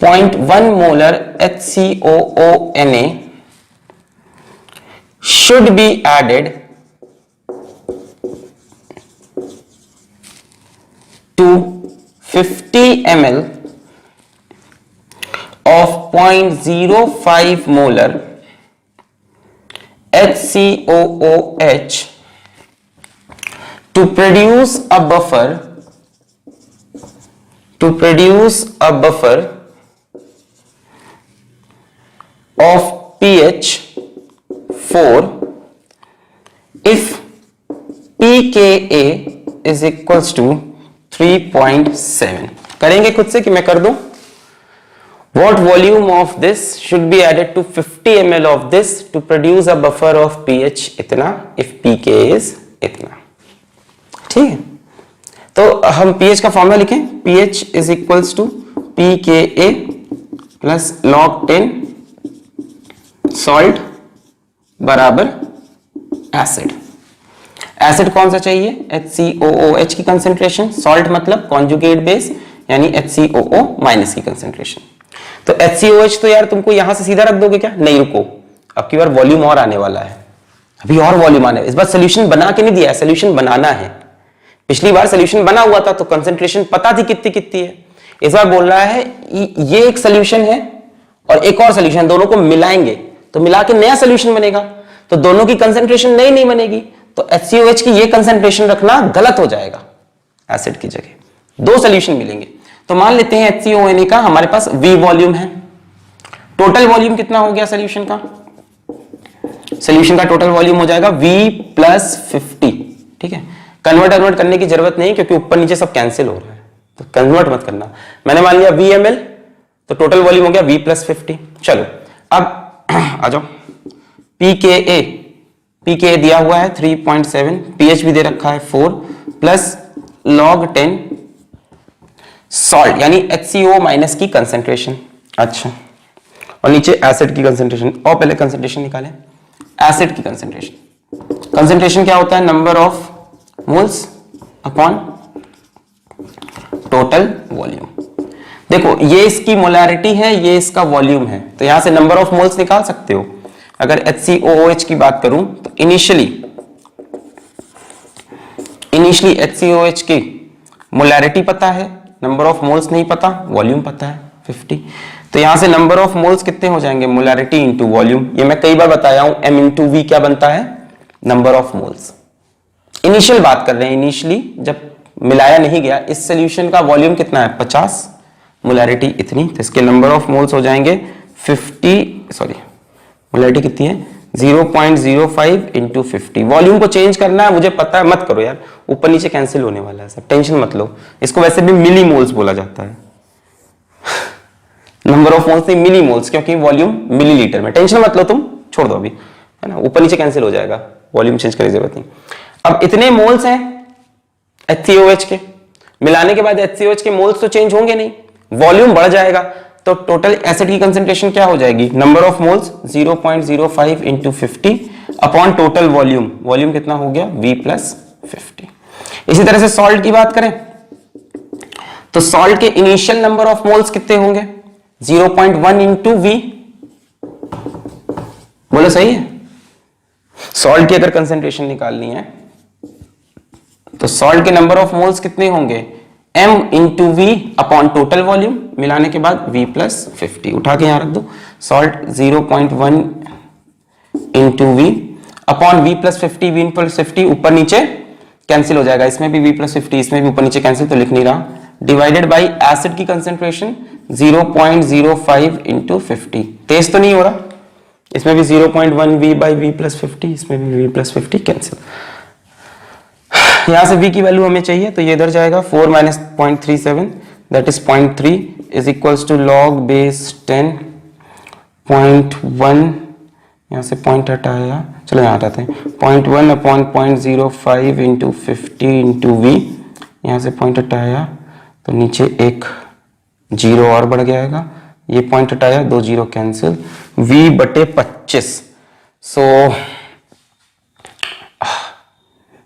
0.1 molar HCOONA should be added to 50 ml of 0.05 molar HCOOH to produce a buffer of pH 4 if pKa is equals to 3.7। करेंगे खुद से कि मैं कर दूं? What volume of this should be added to 50 ml of this to produce a buffer of pH इतना if pKa is इतना। ठीक है, तो हम pH का फॉर्मूला लिखें, pH is equals to pKa plus log 10 salt बराबर एसिड। एसिड कौन सा चाहिए, HCOOH की कंसेंट्रेशन, सॉल्ट मतलब कॉन्जुगेट बेस यानी HCOO माइनस की कंसेंट्रेशन। तो HCOH तो यार तुमको यहां से सीधा रख दोगे क्या, नहीं रुको, अब की बार वॉल्यूम और आने वाला है, अभी और वॉल्यूम आने, इस बार सोल्यूशन बना के नहीं दिया है, सोल्यूशन बनाना है। पिछली बार सोल्यूशन बना हुआ था तो कंसेंट्रेशन पता थी कितनी कितनी है, इस बार बोल रहा है ये एक सोल्यूशन है और एक और सोल्यूशन, दोनों को मिलाएंगे तो मिला के नया सोल्यूशन बनेगा, तो दोनों की कंसेंट्रेशन नई नहीं बनेगी, तो HCOH की ये कंसेंट्रेशन रखना गलत हो जाएगा, एसिड की जगह 2 सोल्यूशन मिलेंगे। तो मान लेते हैं HCONA का हमारे पास V वॉल्यूम है, टोटल वॉल्यूम कितना हो गया सोल्यूशन का, सोल्यूशन का टोटल वॉल्यूम हो जाएगा V प्लस 50। ठीक है, कन्वर्ट करने की जरूरत नहीं क्योंकि ऊपर नीचे सब कैंसिल हो रहा है, तो कन्वर्ट मत करना। मैंने मान लिया VmL, तो टोटल वॉल्यूम हो गया V प्लस 50। चलो अब आ जाओ, pKa दिया हुआ है 3.7, pH भी दे रखा है 4 प्लस log 10 सॉल्ट यानी HCO माइनस की कंसेंट्रेशन। अच्छा, और नीचे एसिड की कंसेंट्रेशन, और पहले कंसेंट्रेशन निकालें, एसिड की कंसेंट्रेशन क्या होता है, number of moles upon total volume. देखो ये इसकी मोलैरिटी है, ये इसका वॉल्यूम है, तो यहां से नंबर ऑफ मोल्स निकाल सकते हो। अगर HCOOH की बात करूं तो इनिशियली HCOH की मोलैरिटी पता है, नंबर ऑफ मोल्स नहीं पता, वॉल्यूम पता है 50। तो यहां से नंबर ऑफ मोल्स कितने हो जाएंगे, मोलैरिटी इंटू वॉल्यूम। ये मैं कई बार बताया हूं, m इंटू वी क्या बनता है, नंबर ऑफ मोल्स। इनिशियल बात कर रहे हैं, इनिशियली जब मिलाया नहीं गया, इस सोल्यूशन का वॉल्यूम कितना है 50, मोलैरिटी इतनी, तो इसके नंबर ऑफ मोल्स हो जाएंगे 50, सॉरी मोलैरिटी कितनी है 0.05 इंटू 50। वॉल्यूम को चेंज करना है मुझे पता है, मत करो यार, ऊपर नीचे कैंसिल होने वाला है सब, टेंशन मत लो। इसको वैसे भी मिली मोल्स बोला जाता है, नंबर ऑफ मोल्स नहीं मिली मोल्स, क्योंकि वॉल्यूम मिलीलीटर में। टेंशन मत लो तुम, छोड़ दो अभी, है ना, ऊपर नीचे कैंसिल हो जाएगा, वॉल्यूम चेंज करने की जरूरत नहीं। अब इतने मोल्स हैं HCOH के, मिलाने के बाद HCOH के मोल्स तो चेंज होंगे नहीं, वॉल्यूम बढ़ जाएगा, तो टोटल एसिड की कंसंट्रेशन क्या हो जाएगी, number of moles 0.05 into 50 upon total volume, volume कितना हो गया V प्लस 50। इसी तरह से सॉल्ट की बात करें तो सॉल्ट के इनिशियल नंबर ऑफ मोल्स कितने होंगे 0.1 इंटू V, बोलो सही है। सॉल्ट की अगर कंसंट्रेशन निकालनी है तो सॉल्ट के नंबर ऑफ मोल्स कितने होंगे m into V upon total volume, मिलाने के बाद V प्लस 50, उठा के यहां रख दो, salt 0.1 into V upon V plus 50, V plus 50 ऊपर नीचे कैंसिल हो जाएगा, इसमें भी V प्लस 50, इसमें भी ऊपर नीचे कैंसिल, तो लिख नहीं रहा, डिवाइडेड बाई एसिड की कंसंट्रेशन 0.05 इंटू 50, तेज तो नहीं हो रहा, इसमें भी 0.1 V बाई V प्लस 50, इसमें भी V प्लस 50 कैंसिल। यहां से V की वैल्यू हमें चाहिए, तो ये इधर जाएगा 4 minus 0.37 that is 0.3 is equals to log base 10 0.1, यहां से पॉइंट हटाया, चलो यहां हटाते हैं, 0.1 अपॉन 0.05 इंटू 50 इंटू वी, यहां से पॉइंट हटाया तो नीचे एक जीरो और बढ़ जाएगा, ये पॉइंट हटाया, दो जीरो कैंसिल, V बटे 25, सो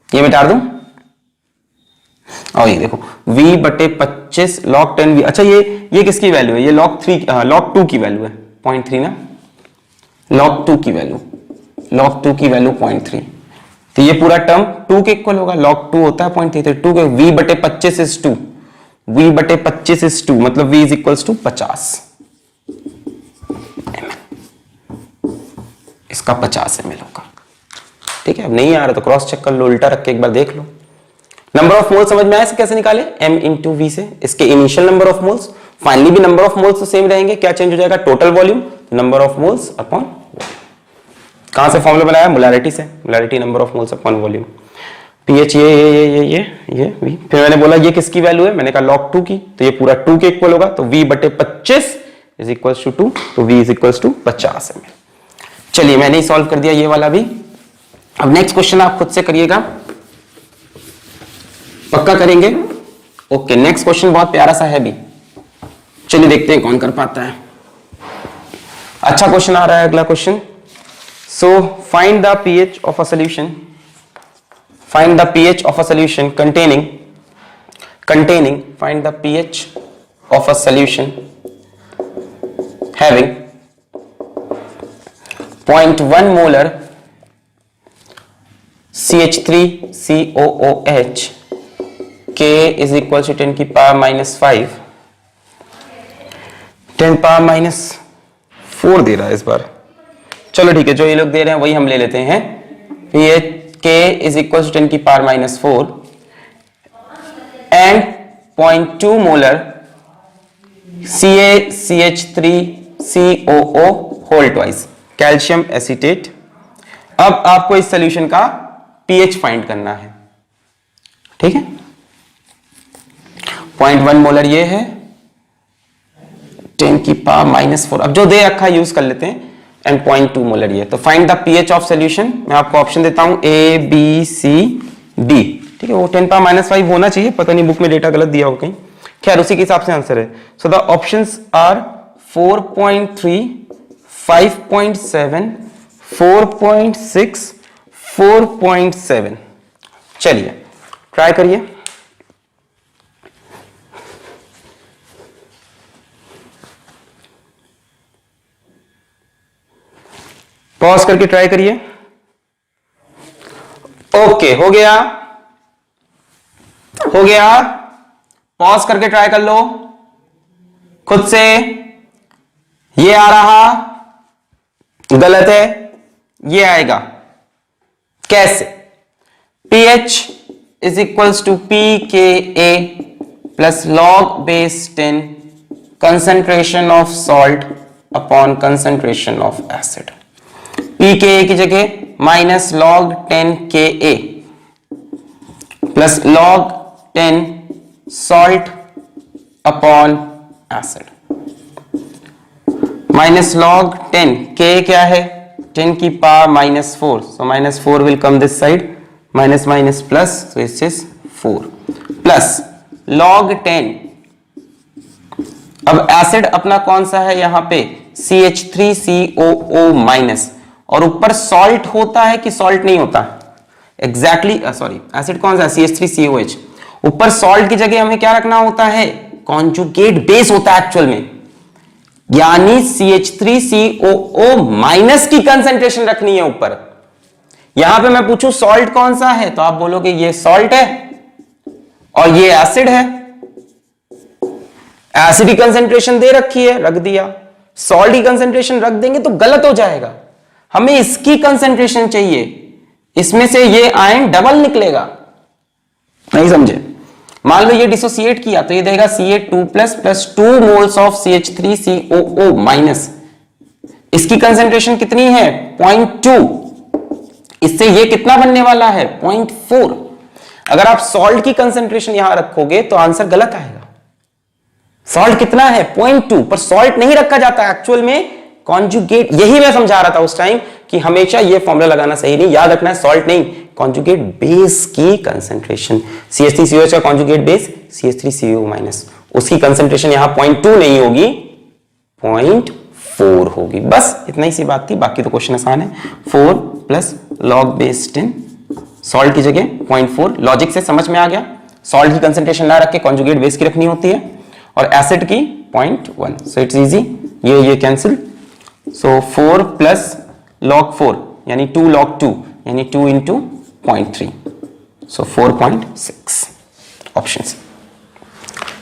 ये मिटा दूं, और ये देखो V बटे 25 log 10V, अच्छा ये किसकी वैल्यू है, ये log 2 की वैल्यू है 0.3 ना, log 2 की वैल्यू 0.3, तो ये पूरा टर्म 2 के इक्वल होगा, log 2 होता है 0.3, 2 के V बटे 25 इज 2, V बटे 25 इज 2, मतलब V इज इक्वल्स टू 50, इसका 50 ml होगा, ठीक है। अब नहीं आ रहा तो क्रॉस चेक कर लो, उल्टा रख के एक बार देख लो। नंबर ऑफ मोल्स समझ में आया, कैसे निकाले, m इंटू वी से, इसके initial number of moles, finally भी नंबर ऑफ मोल्स तो सेम रहेंगे, क्या चेंज हो जाएगा, total volume, number of moles upon volume. कहां से फॉर्मूला बनाया, मोलैरिटी से, molarity number of moles upon volume, pH ये वी, फिर मैंने बोला ये किसकी वैल्यू है, मैंने कहा log 2 की, तो ये पूरा 2 के इक्वल होगा, तो V बटे 25 इज इक्वल्स टू 2, तो V is equals to 50 ml। चलिए मैंने ही सॉल्व कर दिया ये वाला भी। अब नेक्स्ट क्वेश्चन आप खुद से करिएगा, पक्का करेंगे, ओके। नेक्स्ट क्वेश्चन बहुत प्यारा सा है भी, चलिए देखते हैं कौन कर पाता है। अच्छा क्वेश्चन आ रहा है अगला question, so find the pH of a solution, find the pH of a solution containing find the pH of a solution having 0.1 molar CH3COOH, K is equals to 10 की पावर माइनस 5, 10 पावर माइनस 4 दे रहा है इस बार, चलो ठीक है, जो ये लोग दे रहे हैं वही हम ले लेते हैं, pH K is equals to 10 की power minus 4 and 0.2 molar CaCH3COO whole twice calcium acetate. अब आपको इस सॉल्यूशन का पीएच फाइंड करना है, ठीक है। 0.1 मोलर ये है, 10 की पावर माइनस 4, अब जो दे रखा यूज कर लेते हैं, एंड 0.2 मोलर ये, तो find the pH of solution. मैं आपको ऑप्शन देता हूं A B C D, ठीक है, वो 10 पावर माइनस 5 होना चाहिए, पता नहीं बुक में डेटा गलत दिया हो कहीं, खैर उसी के हिसाब से आंसर है। So the options are 4.3, 5.7, 4.6, 4.7। चलिए ट्राई करिए, पॉज करके ट्राई करिए, ओके हो गया, पॉज करके ट्राई कर लो खुद से। ये आ रहा, गलत है, ये आएगा कैसे? pH is equals to pKa plus log base 10 concentration of salt upon concentration of acid. pKa की जगह minus log 10 Ka plus log 10 salt upon acid minus log 10 K क्या है? 10 की power -4, so -4 will come this side, minus minus plus, so it is 4 plus log 10। अब एसिड अपना कौन सा है यहां पे? CH3COO माइनस, और ऊपर सॉल्ट होता है कि सॉल्ट नहीं होता? एग्जैक्टली सॉरी, एसिड कौन सा है? CH3COH। ऊपर सॉल्ट की जगह हमें क्या रखना होता है? कॉन्जुगेट बेस होता है एक्चुअल में, यानी CH3COO माइनस की कंसेंट्रेशन रखनी है ऊपर। यहां पे मैं पूछूं सॉल्ट कौन सा है, तो आप बोलोगे ये सॉल्ट है और ये एसिड है। एसिड की कंसेंट्रेशन दे रखी है, रख दिया। सॉल्ट की कंसेंट्रेशन रख देंगे तो गलत हो जाएगा। हमें इसकी कंसेंट्रेशन चाहिए, इसमें से ये आयन डबल निकलेगा। नहीं समझे? मान लो ये डिसोसिएट किया तो ये देगा Ca2 plus 2 moles of CH3COO minus. इसकी कंसेंट्रेशन कितनी है? 0.2। इससे ये कितना बनने वाला है? 0.4। अगर आप सॉल्ट की कंसेंट्रेशन यहां रखोगे तो आंसर गलत आएगा। सॉल्ट कितना है? 0.2, पर सॉल्ट नहीं रखा जाता एक्चुअल में, कॉन्जुगेट। यही मैं समझा रहा था उस टाइम कि हमेशा ये फॉर्मूला लगाना सही नहीं, याद रखना है सॉल्ट नहीं, कॉन्जुगेट बेस की कंसेंट्रेशन। CH3COH का कॉन्जुगेट बेस CH3COO माइनस, उसकी कंसेंट्रेशन यहां 0.2 नहीं होगी, 0.4 होगी। बस इतना ही सी बात थी, बाकी तो क्वेश्चन आसान है। 4 प्लस लॉग बेस 10, सॉल्ट की जगह 0.4। लॉजिक से समझ में आ गया, सॉल्ट की कंसेंट्रेशन ना रख के कॉन्जुगेट बेस की रखनी होती है, और एसिड की 0.1। सो इट्स इजी, ये कैंसिल। सो 4 प्लस log 4 यानी 2 log 2 यानी 2 into 0.3, so 4.6 ऑप्शन।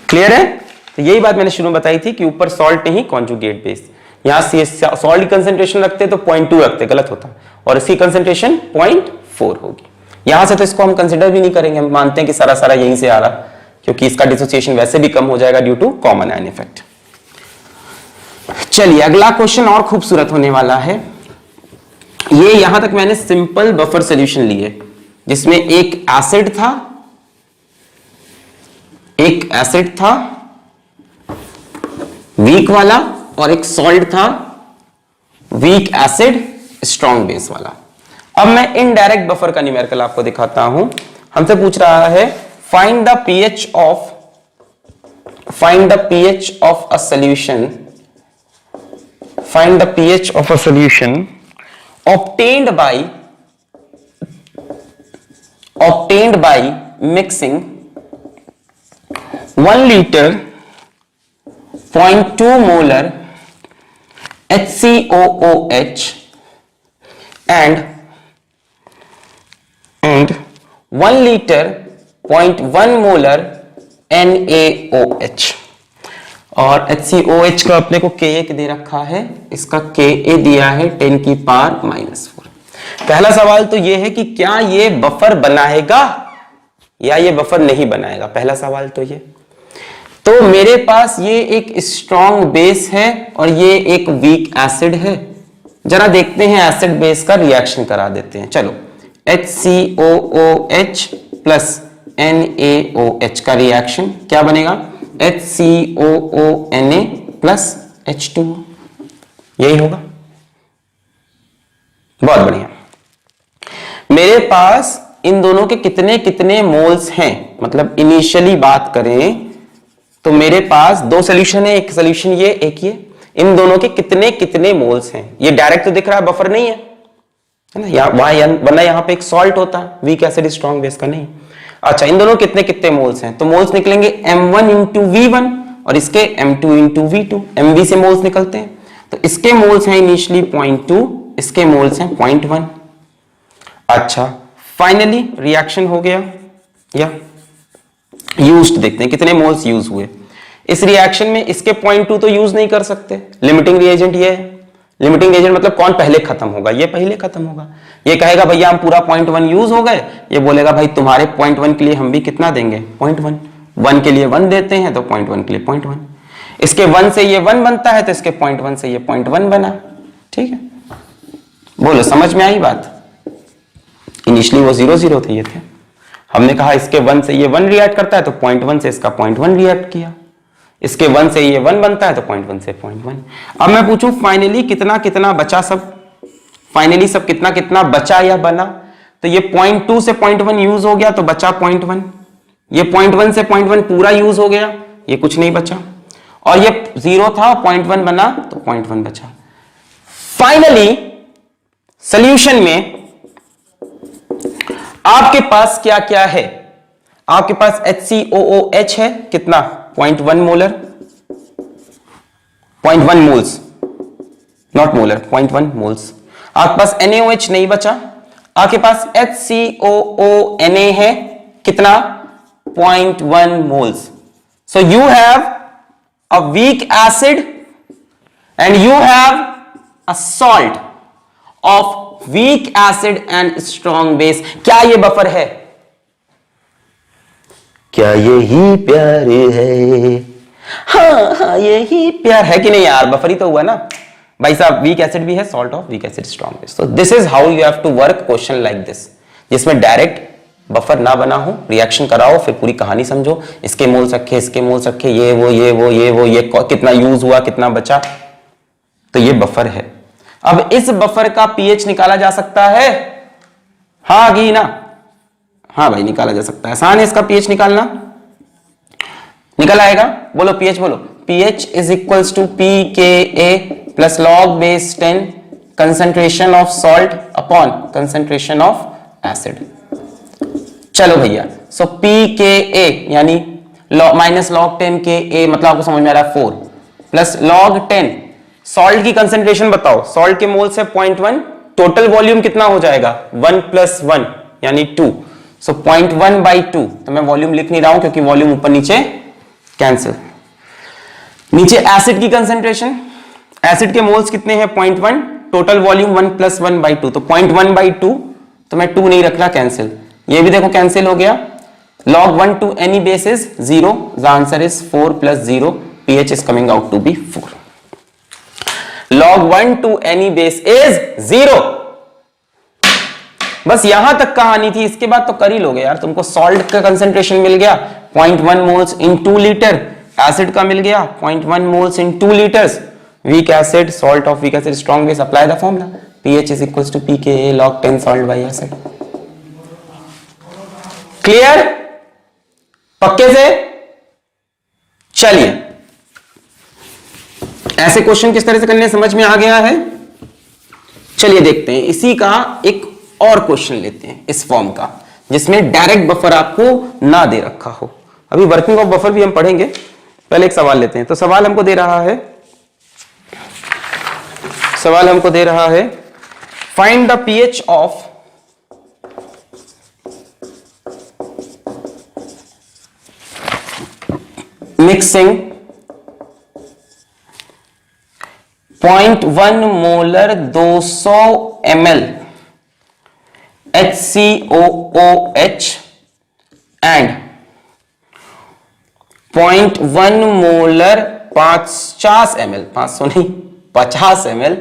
क्लियर है? तो यही बात मैंने शुरू में बताई थी कि ऊपर सॉल्ट नहीं, कॉन्जुगेट बेस। यहां सॉल्ट की कंसेंट्रेशन रखते तो 0.2 रखते, गलत होता, और इसकी कंसेंट्रेशन 0.4 होगी। यहां से तो इसको हम कंसिडर भी नहीं करेंगे, हम मानते हैं कि सारा यहीं से आ रहा, क्योंकि इसका डिसोसिएशन वैसे भी कम हो जाएगा due to common ion effect. चलिए अगला क्वेश्चन और खूबसूरत होने वाला है। ये यहां तक मैंने सिंपल बफर सॉल्यूशन लिए, जिसमें एक एसिड था वीक वाला, और एक सॉल्ट था वीक एसिड स्ट्रॉन्ग बेस वाला। अब मैं इनडायरेक्ट बफर का न्यूमेरिकल आपको दिखाता हूं। हमसे पूछ रहा है find the pH of a solution, find the pH of a solution obtained by mixing 1 liter 0.2 molar HCOOH and 1 liter 0.1 molar NaOH। और HCOH का अपने को Ka दे रखा है, इसका Ka दिया है 10 की पावर -4। पहला सवाल तो ये है कि क्या ये बफर बनाएगा या ये बफर नहीं बनाएगा, पहला सवाल तो ये। तो मेरे पास ये एक स्ट्रॉन्ग बेस है और ये एक वीक एसिड है। जरा देखते हैं एसिड बेस का रिएक्शन करा देते हैं। चलो HCOOH प्लस NaOH का रिएक्शन क्या बनेगा? HCOONA प्लस H2, यही होगा। बहुत बढ़िया। मेरे पास इन दोनों के कितने कितने मोल्स हैं, मतलब इनिशियली बात करें तो मेरे पास 2 सोल्यूशन है, एक सोल्यूशन ये, एक ये। इन दोनों के कितने कितने मोल्स हैं? ये डायरेक्ट तो दिख रहा है, बफर नहीं है ना, वरना यहां पे एक सॉल्ट होता है, वीक एसिड स्ट्रॉन्ग बेस का नहीं। अच्छा, इन दोनों कितने कितने मोल्स हैं? तो मोल्स निकलेंगे M1 इंटू V1 और इसके M2 इंटू V2। MV से मोल्स निकलते हैं, तो इसके मोल्स हैं इनिशियली 0.2, इसके मोल्स हैं 0.1। अच्छा, फाइनली रिएक्शन हो गया, या यूज्ड देखते हैं कितने मोल्स यूज हुए इस रिएक्शन में। इसके 0.2 तो यूज नहीं कर सकते, लिमिटिंग रिएजेंट ये है। लिमिटिंग एजेंट मतलब कौन पहले खत्म होगा, ये पहले खत्म होगा। ये कहेगा भैया हम पूरा 0.1 यूज हो गए, ये बोलेगा भाई तुम्हारे 0.1 के लिए हम भी कितना देंगे 0.1, 1 के लिए 1 देते हैं तो 0.1 के लिए 0.1। इसके 1 से ये 1 बनता है तो इसके 0.1 से ये 0.1 बना। ठीक है, बोलो समझ में आई बात। इनिशियली वो 0 0 थे, ये थे। हमने कहा इसके 1 से ये 1 रिएक्ट करता है तो 0.1 से इसका 0.1 रिएक्ट किया। इसके 1 से ये 1 बनता है तो 0.1 से 0.1। अब मैं पूछूं फाइनली कितना कितना बचा, सब फाइनली सब कितना कितना बचा या बना। तो ये 0.2 से 0.1 यूज हो गया तो बचा 0.1। ये 0.1 से 0.1 पूरा यूज हो गया, ये कुछ नहीं बचा। और ये 0 था 0.1 बना तो 0.1 बचा। फाइनली सॉल्यूशन में आपके पास क्या क्या है, आपके पास HCOOH है कितना 0.1 molar, 0.1 moles, not molar, 0.1 moles. आपके पास NaOH नहीं बचा, आपके पास HCOONA है कितना 0.1 moles. So you have a weak acid and you have a salt of weak acid and strong base. क्या ये बफर है? क्या यही प्यार है? हाँ यही प्यार है कि नहीं यार, बफर ही तो हुआ ना भाई साहब। वीक एसिड भी है, salt of weak acid, strong base. तो this is how you have to work question like this, जिसमें डायरेक्ट बफर ना बना हो, रिएक्शन कराओ, फिर पूरी कहानी समझो, इसके मोल्स रखे, इसके मोल्स रखे, ये वो ये वो ये वो ये कितना यूज हुआ कितना बचा, तो ये बफर है। अब इस बफर का पीएच निकाला जा सकता है, हाँ कि ना? हाँ भाई निकाला जा सकता है, आसान है इसका पीएच निकालना। निकल आएगा, बोलो पीएच बोलो। PH is equals to pKa plus log base 10 concentration of salt upon concentration of acid. चलो भैया, सो pKa यानी माइनस लॉग 10 Ka, मतलब आपको समझ में आ रहा है 4 प्लस लॉग 10 सॉल्ट की कंसंट्रेशन बताओ। सॉल्ट के मोल्स है 0.1, टोटल वॉल्यूम कितना हो जाएगा 1 प्लस 1 यानी 2। सो 0.1 बाई 2, तो मैं वॉल्यूम लिख नहीं रहा हूं क्योंकि वॉल्यूम ऊपर नीचे कैंसिल। नीचे एसिड की कंसंट्रेशन, एसिड के मोल्स कितने हैं 0.1, टोटल वॉल्यूम 1 प्लस 1 बाई 2, तो 0.1 बाई 2, तो मैं 2 नहीं रख रहा, कैंसिल। ये भी देखो कैंसिल हो गया। log 1 to any base is 0, the answer is 4 plus 0, pH is coming out to be 4. log 1 to any base is 0। बस यहां तक कहानी थी, इसके बाद तो कर ही लोगे यार। तुमको सॉल्ट का कंसंट्रेशन मिल गया 0.1 मोल्स इन 2 लीटर, एसिड का मिल गया 0.1 moles in 2 litres, weak acid, salt of weak acid, strong base. Apply the formula, pH is equals to pKa log 10 salt by acid। Clear? पक्के से? चलिए, ऐसे क्वेश्चन किस तरह से करने समझ में आ गया है। चलिए देखते हैं, इसी का एक और क्वेश्चन लेते हैं इस फॉर्म का, जिसमें डायरेक्ट बफर आपको ना दे रखा हो। अभी वर्किंग ऑफ बफर भी हम पढ़ेंगे, पहले एक सवाल लेते हैं। तो सवाल हमको दे रहा है find the pH of mixing 0.1 molar 200 ml HCOOH and 0.1 molar 50 ml, 500 नहीं 50 ml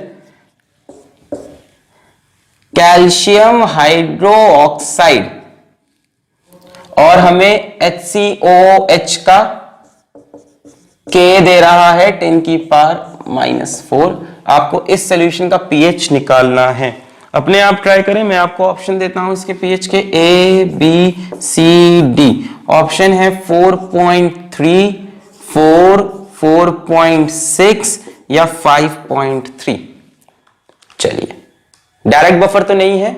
कैल्शियम हाइड्रोक्साइड, और हमें HCOOH का K दे रहा है 10⁻⁻⁴। आपको इस सॉल्यूशन का पीएच निकालना है। अपने आप ट्राई करें, मैं आपको ऑप्शन देता हूं इसके पीएच के A B C D। Option है 4.3, 4, 4.6 या 5.3। चलिए, डायरेक्ट बफर तो नहीं है,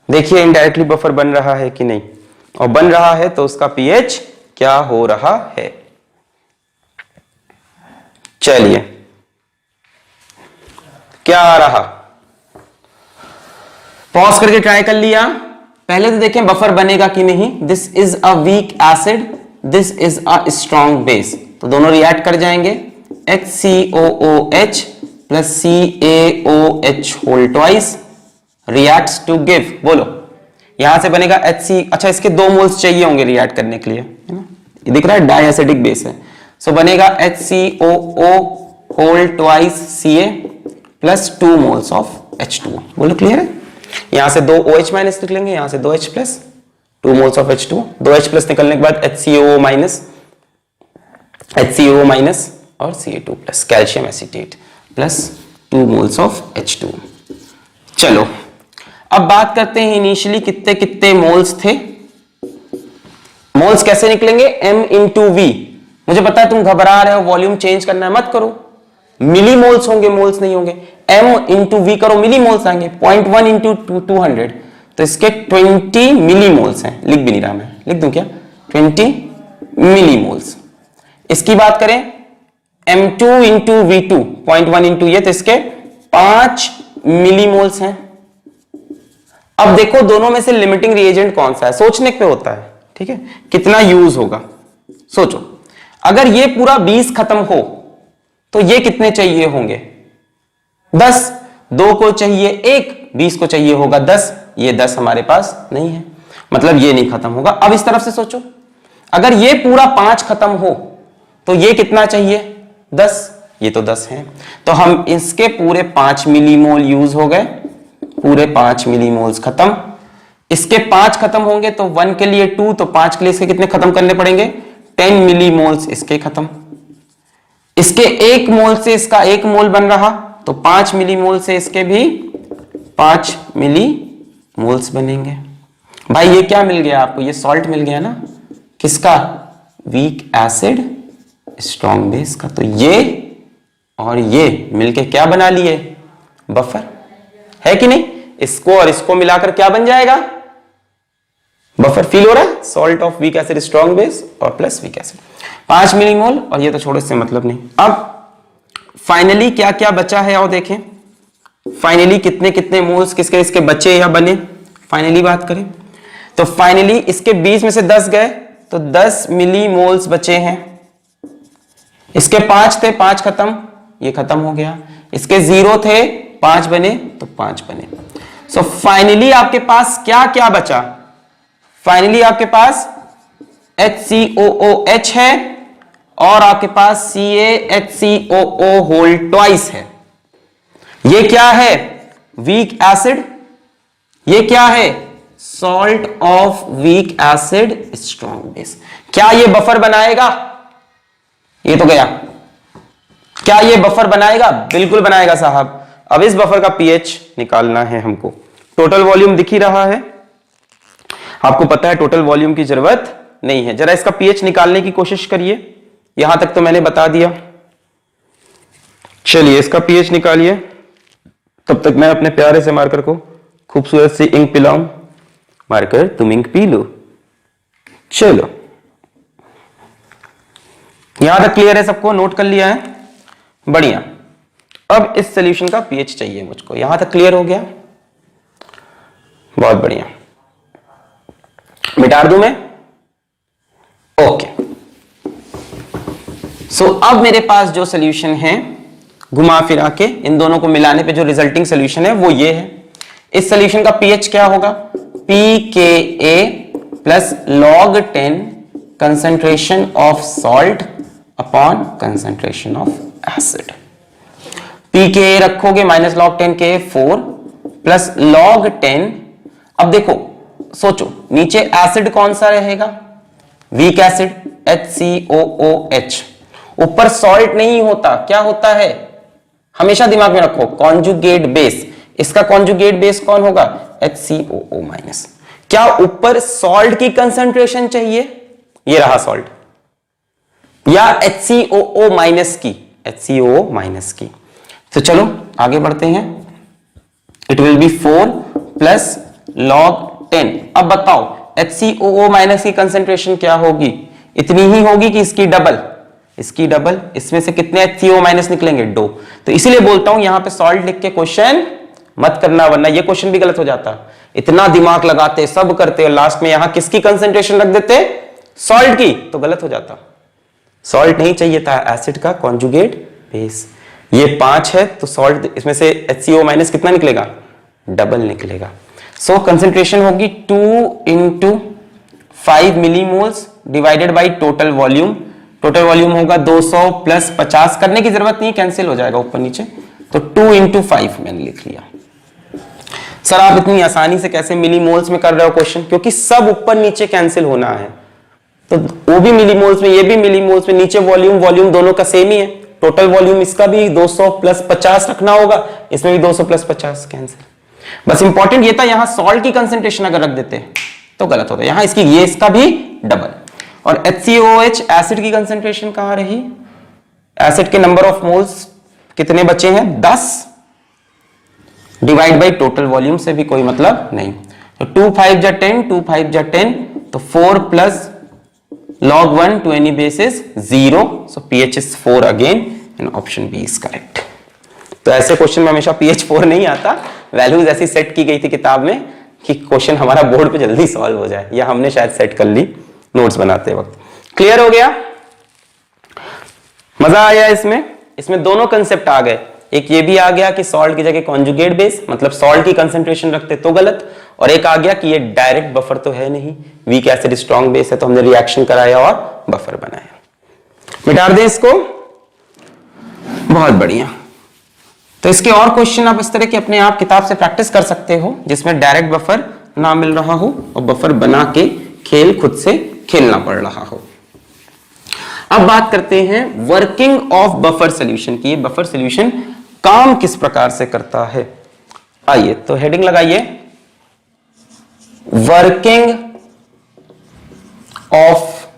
देखिए इनडायरेक्टली बफर बन रहा है कि नहीं, और बन रहा है तो उसका पीएच क्या हो रहा है। चलिए, क्या आ रहा, पॉज करके ट्राई कर लिया। पहले तो देखें बफर बनेगा कि नहीं। This is a weak acid this is a strong base, तो दोनों रिएक्ट कर जाएंगे, HCOOH plus CaOH whole twice reacts to give, बोलो यहां से बनेगा HC, अच्छा इसके 2 मोल्स चाहिए होंगे रिएक्ट करने के लिए, है ना, ये दिख रहा है डाई एसिडिक बेस है, सो बनेगा HCOO whole twice Ca plus 2 moles of H2O, बोलो क्लियर है। यहां से 2 OH माइनस निकलेंगे, यहां से 2 H plus 2 moles of H2O, 2 H plus निकलने के बाद HCOO माइनस और Ca2 plus calcium acetate plus 2 moles of H2O। चलो अब बात करते हैं इनिशियली कितने कितने मोल्स थे। मोल्स कैसे निकलेंगे, M इंटू वी, मुझे पता है तुम घबरा रहे हो, वॉल्यूम चेंज करना है, मत करो, मिली मोल्स होंगे, मोल्स नहीं होंगे, M इंटू वी करो, मिली मोल्स आएंगे, 0.1 इंटू 200, तो इसके 20 मिली मोल्स हैं, लिख भी नहीं रहा मैं, लिख दूं क्या, 20 मिली मोल्स। इसकी बात करें M2 इंटू V2 0.1 इंटू ये, तो इसके 5 मिली मोल्स हैं। अब देखो दोनों में से लिमिटिंग रिएजेंट कौन सा है, सोचने पे होता है, ठीक है, कितना यूज होगा, सोचो, अगर ये पूरा 20 खत्म हो तो ये कितने चाहिए होंगे, 10, 2 को चाहिए 1, 20 को चाहिए होगा 10, ये 10 हमारे पास नहीं है, मतलब ये नहीं खत्म होगा। अब इस तरफ से सोचो, अगर ये पूरा 5 खत्म हो तो ये कितना चाहिए, 10, ये तो 10 है, तो हम इसके पूरे 5 मिलीमोल यूज हो गए, पूरे 5 मिलीमोल्स खत्म, इसके 5 खत्म होंगे तो 1 के लिए 2, तो 5 के लिए इसके कितने खत्म करने पड़ेंगे, 10 मिलीमोल्स इसके खत्म, इसके 1 मोल से इसका 1 मोल बन रहा, तो 5 मिलीमोल से इसके भी 5 मिलीमोल्स बनेंगे। भाई ये क्या मिल गया आपको, ये सॉल्ट मिल गया ना, किसका, वीक एसिड स्ट्रॉन्ग बेस का, तो ये और ये मिलके क्या बना लिए, बफर, है कि नहीं, इसको और इसको मिलाकर क्या बन जाएगा, बफर। फील हो रहा है, salt of weak acid strong base और प्लस वीक एसिड, 5 मिलीमोल, और ये तो छोड़ो, इससे मतलब नहीं। अब फाइनली क्या क्या बचा है और देखें, फाइनली कितने कितने मोल्स किसके इसके बचे या बने, फाइनली बात करें तो फाइनली इसके 20 में से 10 गए तो 10 मिलीमोल्स बचे हैं, इसके 5 थे, 5 खत्म, ये खत्म हो गया, इसके 0 थे, 5 बने तो 5 बने। सो फाइनली आपके पास क्या क्या बचा, फाइनली आपके पास HCOOH है और आपके पास CaHCOO होल ट्वाइस है। ये क्या है, वीक एसिड, ये क्या है, salt of weak acid strong base. क्या ये बफर बनाएगा, ये तो गया, क्या ये बफर बनाएगा, बिल्कुल बनाएगा साहब। अब इस बफर का पीएच निकालना है हमको, टोटल वॉल्यूम दिख ही रहा है, आपको पता है टोटल वॉल्यूम की जरूरत नहीं है, जरा इसका पीएच निकालने की कोशिश करिए, यहां तक तो मैंने बता दिया। चलिए इसका पीएच निकालिए, तब तक मैं अपने प्यारे से मार्कर को खूबसूरत सी इंक पिलाऊं, मार्कर तुम इंक पी लो। चलो यहां तक क्लियर है सबको, नोट कर लिया है, बढ़िया। अब इस सॉल्यूशन का पीएच चाहिए मुझको, यहां तक क्लियर हो गया, बहुत बढ़िया, मिटा दूं मैं, ओके। सो अब मेरे पास जो सॉल्यूशन है, घुमा फिरा के इन दोनों को मिलाने पे जो रिजल्टिंग सॉल्यूशन है वो ये है। इस सॉल्यूशन का पीएच क्या होगा, pKa plus log 10 concentration of salt upon concentration of acid. pKa रखोगे minus log 10 Ka 4 plus log 10, अब देखो सोचो नीचे एसिड कौन सा रहेगा, वीक एसिड HCOOH, ऊपर सॉल्ट नहीं होता, क्या होता है, हमेशा दिमाग में रखो कॉन्जुगेट बेस, इसका कॉन्जुगेट बेस कौन होगा, HCOO माइनस। क्या ऊपर सॉल्ट की कंसंट्रेशन चाहिए, ये रहा सॉल्ट, या HCOO माइनस की, HCOO माइनस की। तो चलो आगे बढ़ते हैं, it will be 4 plus log 10। अब बताओ HCOO माइनस की कंसंट्रेशन क्या होगी, इतनी ही होगी कि इसकी डबल, इसकी डबल, इसमें से कितने HCOO माइनस निकलेंगे, 2। तो इसीलिए बोलता हूं यहां पे सॉल्ट लिख के क्वेश्चन मत करना, वरना ये क्वेश्चन भी गलत हो जाता। इतना दिमाग लगाते सब करते और लास्ट में यहां किसकी कंसंट्रेशन रख देते, सॉल्ट की तो गलत हो जाता, सॉल्ट नहीं चाहिए था, एसिड का कॉन्जुगेट बेस। ये 5 है तो सॉल्ट इसमें से HCO माइनस कितना निकलेगा, डबल निकलेगा। सो कंसेंट्रेशन होगी 2 into 5 millimoles divided by total volume. Total volume होगा 200 प्लस 50, करने की जरूरत नहीं, कैंसिल हो जाएगा ऊपर नीचे, तो 2 इंटू 5 मैंने लिख लिया। सर आप इतनी आसानी से कैसे मिलीमोल्स में कर रहे हो क्वेश्चन, क्योंकि सब ऊपर नीचे कैंसिल होना है, तो वो भी मिलीमोल्स में, ये भी मिलीमोल्स में, नीचे वॉल्यूम वॉल्यूम दोनों का सेम ही है। टोटल वॉल्यूम इसका भी 200 प्लस 50 रखना होगा, इसमें भी 200 प्लस 50 कैंसिल। बस इंपॉर्टेंट ये था, यहां सॉल्ट की कंसेंट्रेशन अगर रख देते तो गलत होता, यहां इसकी ये इसका भी डबल। और HCOH एसिड की कंसेंट्रेशन कहां रही, एसिड के नंबर ऑफ मोल्स कितने बचे हैं 10, डिवाइड बाई टोटल वॉल्यूम से भी कोई मतलब नहीं, तो 2 5 जा 10, 2 5 जा 10, तो 4 plus log 1 to any base is 0, so pH is 4 again and option B is correct। तो ऐसे क्वेश्चन में हमेशा pH 4 नहीं आता, वैल्यूज ऐसी सेट की गई थी किताब में कि क्वेश्चन हमारा बोर्ड पे जल्दी सॉल्व हो जाए, या हमने शायद सेट कर ली नोट्स बनाते वक्त। क्लियर हो गया, मजा आया इसमें, इसमें दोनों कंसेप्ट आ गए। एक ये भी आ गया कि सॉल्ट की जगह कॉन्जुगेट बेस, मतलब सॉल्ट की कंसेंट्रेशन रखते तो गलत, और एक आ गया कि ये डायरेक्ट बफर तो है नहीं, वीक एसिड स्ट्रॉन्ग बेस है, तो हमने रिएक्शन कराया और बफर बनाया। मिटा दें इसको, बहुत बढ़िया। तो इसके और क्वेश्चन आप इस तरह के अपने आप किताब से प्रैक्टिस कर सकते हो, जिसमें डायरेक्ट बफर ना मिल रहा हो और बफर बना के खेल खुद से खेलना पड़ रहा हो। अब बात करते हैं वर्किंग ऑफ बफर सॉल्यूशन की। बफर सॉल्यूशन काम किस प्रकार से करता है, आइए तो हेडिंग लगाइए, working of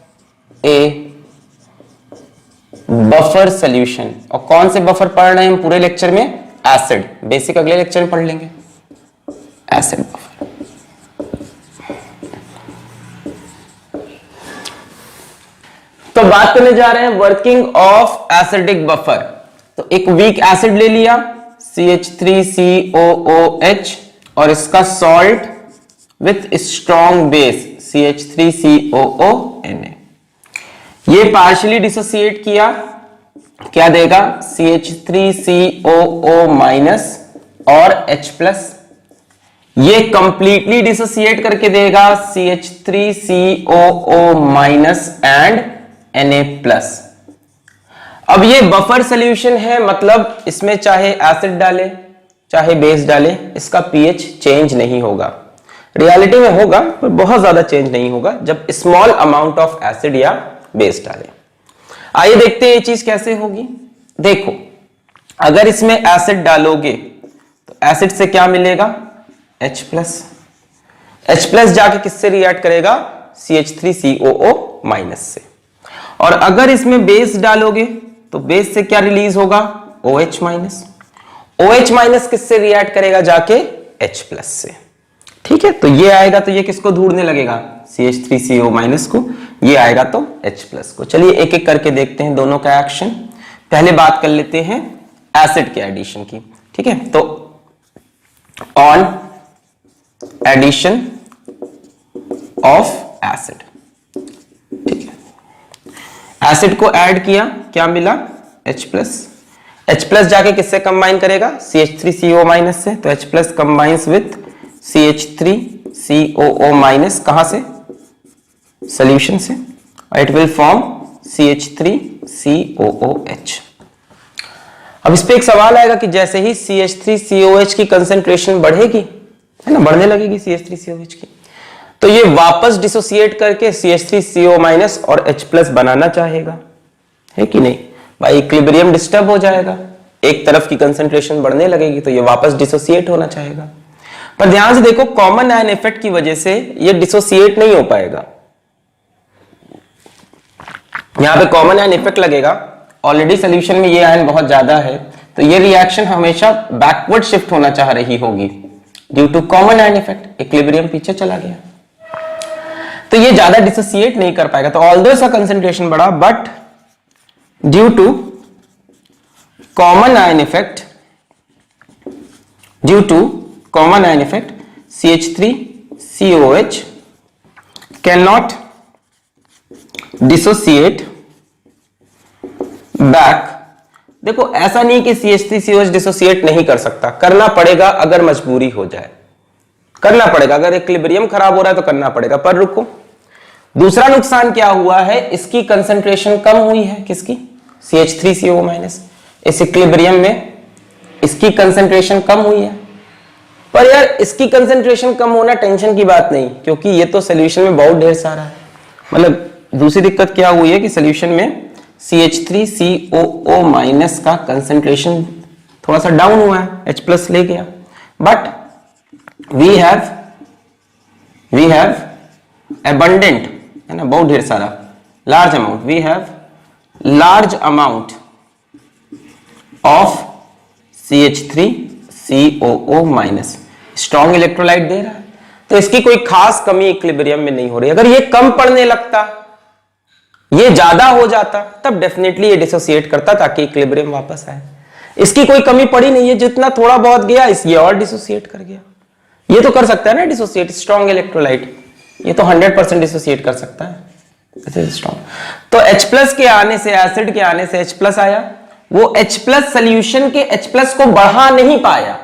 A buffer solution. और कौन से बफर पढ़ रहे हैं हम पूरे लेक्चर में, एसिड, बेसिक अगले लेक्चर में पढ़ लेंगे, एसिड बफर। तो बात करने जा रहे हैं वर्किंग ऑफ एसिडिक बफर। तो एक वीक एसिड ले लिया CH3COOH और इसका salt with strong base CH3COONA, ये पार्शियली डिसोसिएट किया, क्या देगा CH3COO माइनस और H प्लस, ये कंप्लीटली डिसोसिएट करके देगा CH3COO minus and Na plus. अब ये बफर सॉल्यूशन है, मतलब इसमें चाहे एसिड डाले चाहे बेस डाले, इसका pH चेंज नहीं होगा। रियलिटी में होगा पर बहुत ज्यादा चेंज नहीं होगा जब स्मॉल अमाउंट ऑफ एसिड या बेस डाले। आइए देखते हैं ये चीज कैसे होगी। देखो, अगर इसमें एसिड डालोगे तो एसिड से क्या मिलेगा H प्लस, H प्लस जाके किससे रिएक्ट करेगा CH3COO माइनस से, और अगर इसमें बेस डालोगे तो बेस से क्या रिलीज होगा OH माइनस, OH माइनस किससे रिएक्ट करेगा जाके H प्लस से। ठीक है, तो ये आएगा तो ये किसको ढूंढने लगेगा CH3CO माइनस को, ये आएगा तो H प्लस को। चलिए एक एक करके देखते हैं दोनों का एक्शन। पहले बात कर लेते हैं एसिड के एडिशन की। ठीक है, तो ऑन एडिशन ऑफ एसिड, ठीक है, एसिड को ऐड किया, क्या मिला H प्लस, H प्लस जाके किससे कंबाइन करेगा CH3CO माइनस से, तो H plus combines with CH3COO minus, कहां से सॉल्यूशन से, इट विल फॉर्म CH3COOH। अब इस पे एक सवाल आएगा कि जैसे ही CH3COH की कंसेंट्रेशन बढ़ेगी, है ना, बढ़ने लगेगी CH3COH की, तो ये वापस डिसोसिएट करके CH3CO माइनस और H प्लस बनाना चाहेगा, है कि नहीं भाई, इक्विलिब्रियम डिस्टर्ब हो जाएगा, एक तरफ की कंसेंट्रेशन बढ़ने लगेगी तो ये वापस डिसोसिएट होना चाहेगा। पर ध्यान से देखो, कॉमन आयन इफेक्ट की वजह से ये डिसोसिएट नहीं हो पाएगा। यहां पे कॉमन आयन इफेक्ट लगेगा, ऑलरेडी सॉल्यूशन में ये आयन बहुत ज्यादा है, तो ये रिएक्शन हमेशा बैकवर्ड शिफ्ट होना चाह रही होगी due to common ion effect, equilibrium पीछे चला गया, तो ये ज्यादा डिसोसिएट नहीं कर पाएगा। तो ऑल्दो इसका कंसेंट्रेशन बढ़ा, but due to common ion effect, due to common ion effect CH3COH cannot dissociate back. देखो ऐसा नहीं कि CH3COH डिसोसिएट नहीं कर सकता, करना पड़ेगा अगर मजबूरी हो जाए, करना पड़ेगा, अगर इक्विलिब्रियम खराब हो रहा है तो करना पड़ेगा। पर रुको, दूसरा नुकसान क्या हुआ है, इसकी कंसंट्रेशन कम हुई है, किसकी, CH3CO-। इस इक्विलिब्रियम में इसकी कंसंट्रेशन कम हुई है। पर यार इसकी कंसंट्रेशन कम होना टेंशन की बात नहीं, क्योंकि ये तो सोल्यूशन में बहुत ढेर सारा है। मतलब दूसरी दिक्कत क्या हुई है कि सोल्यूशन में CH3COO- का कंसंट्रेशन थोड़ा सा डाउन हुआ है, H+ ले गया। बट वी हैव abundant, है ना, बहुत ढेर सारा, large amount, we have large amount of CH3COO-, strong electrolyte दे रहा है, तो इसकी कोई खास कमी इक्विलिब्रियम में नहीं हो रही। अगर ये कम पड़ने लगता, ये ज्यादा हो जाता, तब डेफिनेटली ये डिसोसिएट करता ताकि इक्विलिब्रियम वापस आए। इसकी कोई कमी पड़ी नहीं है, जितना थोड़ा बहुत गया इस ये और डिसोसिएट कर गया। ये तो कर सकता है ना डिसोसिएट, स्ट्रॉन्ग इलेक्ट्रोलाइट, ये तो 100% डिसोसिएट कर सकता है, स्ट्रॉन्ग। तो H+ के आने से, एसिड के आने से H+ आया, वो H+ सोल्यूशन के H+ को बढ़ा नहीं पाया।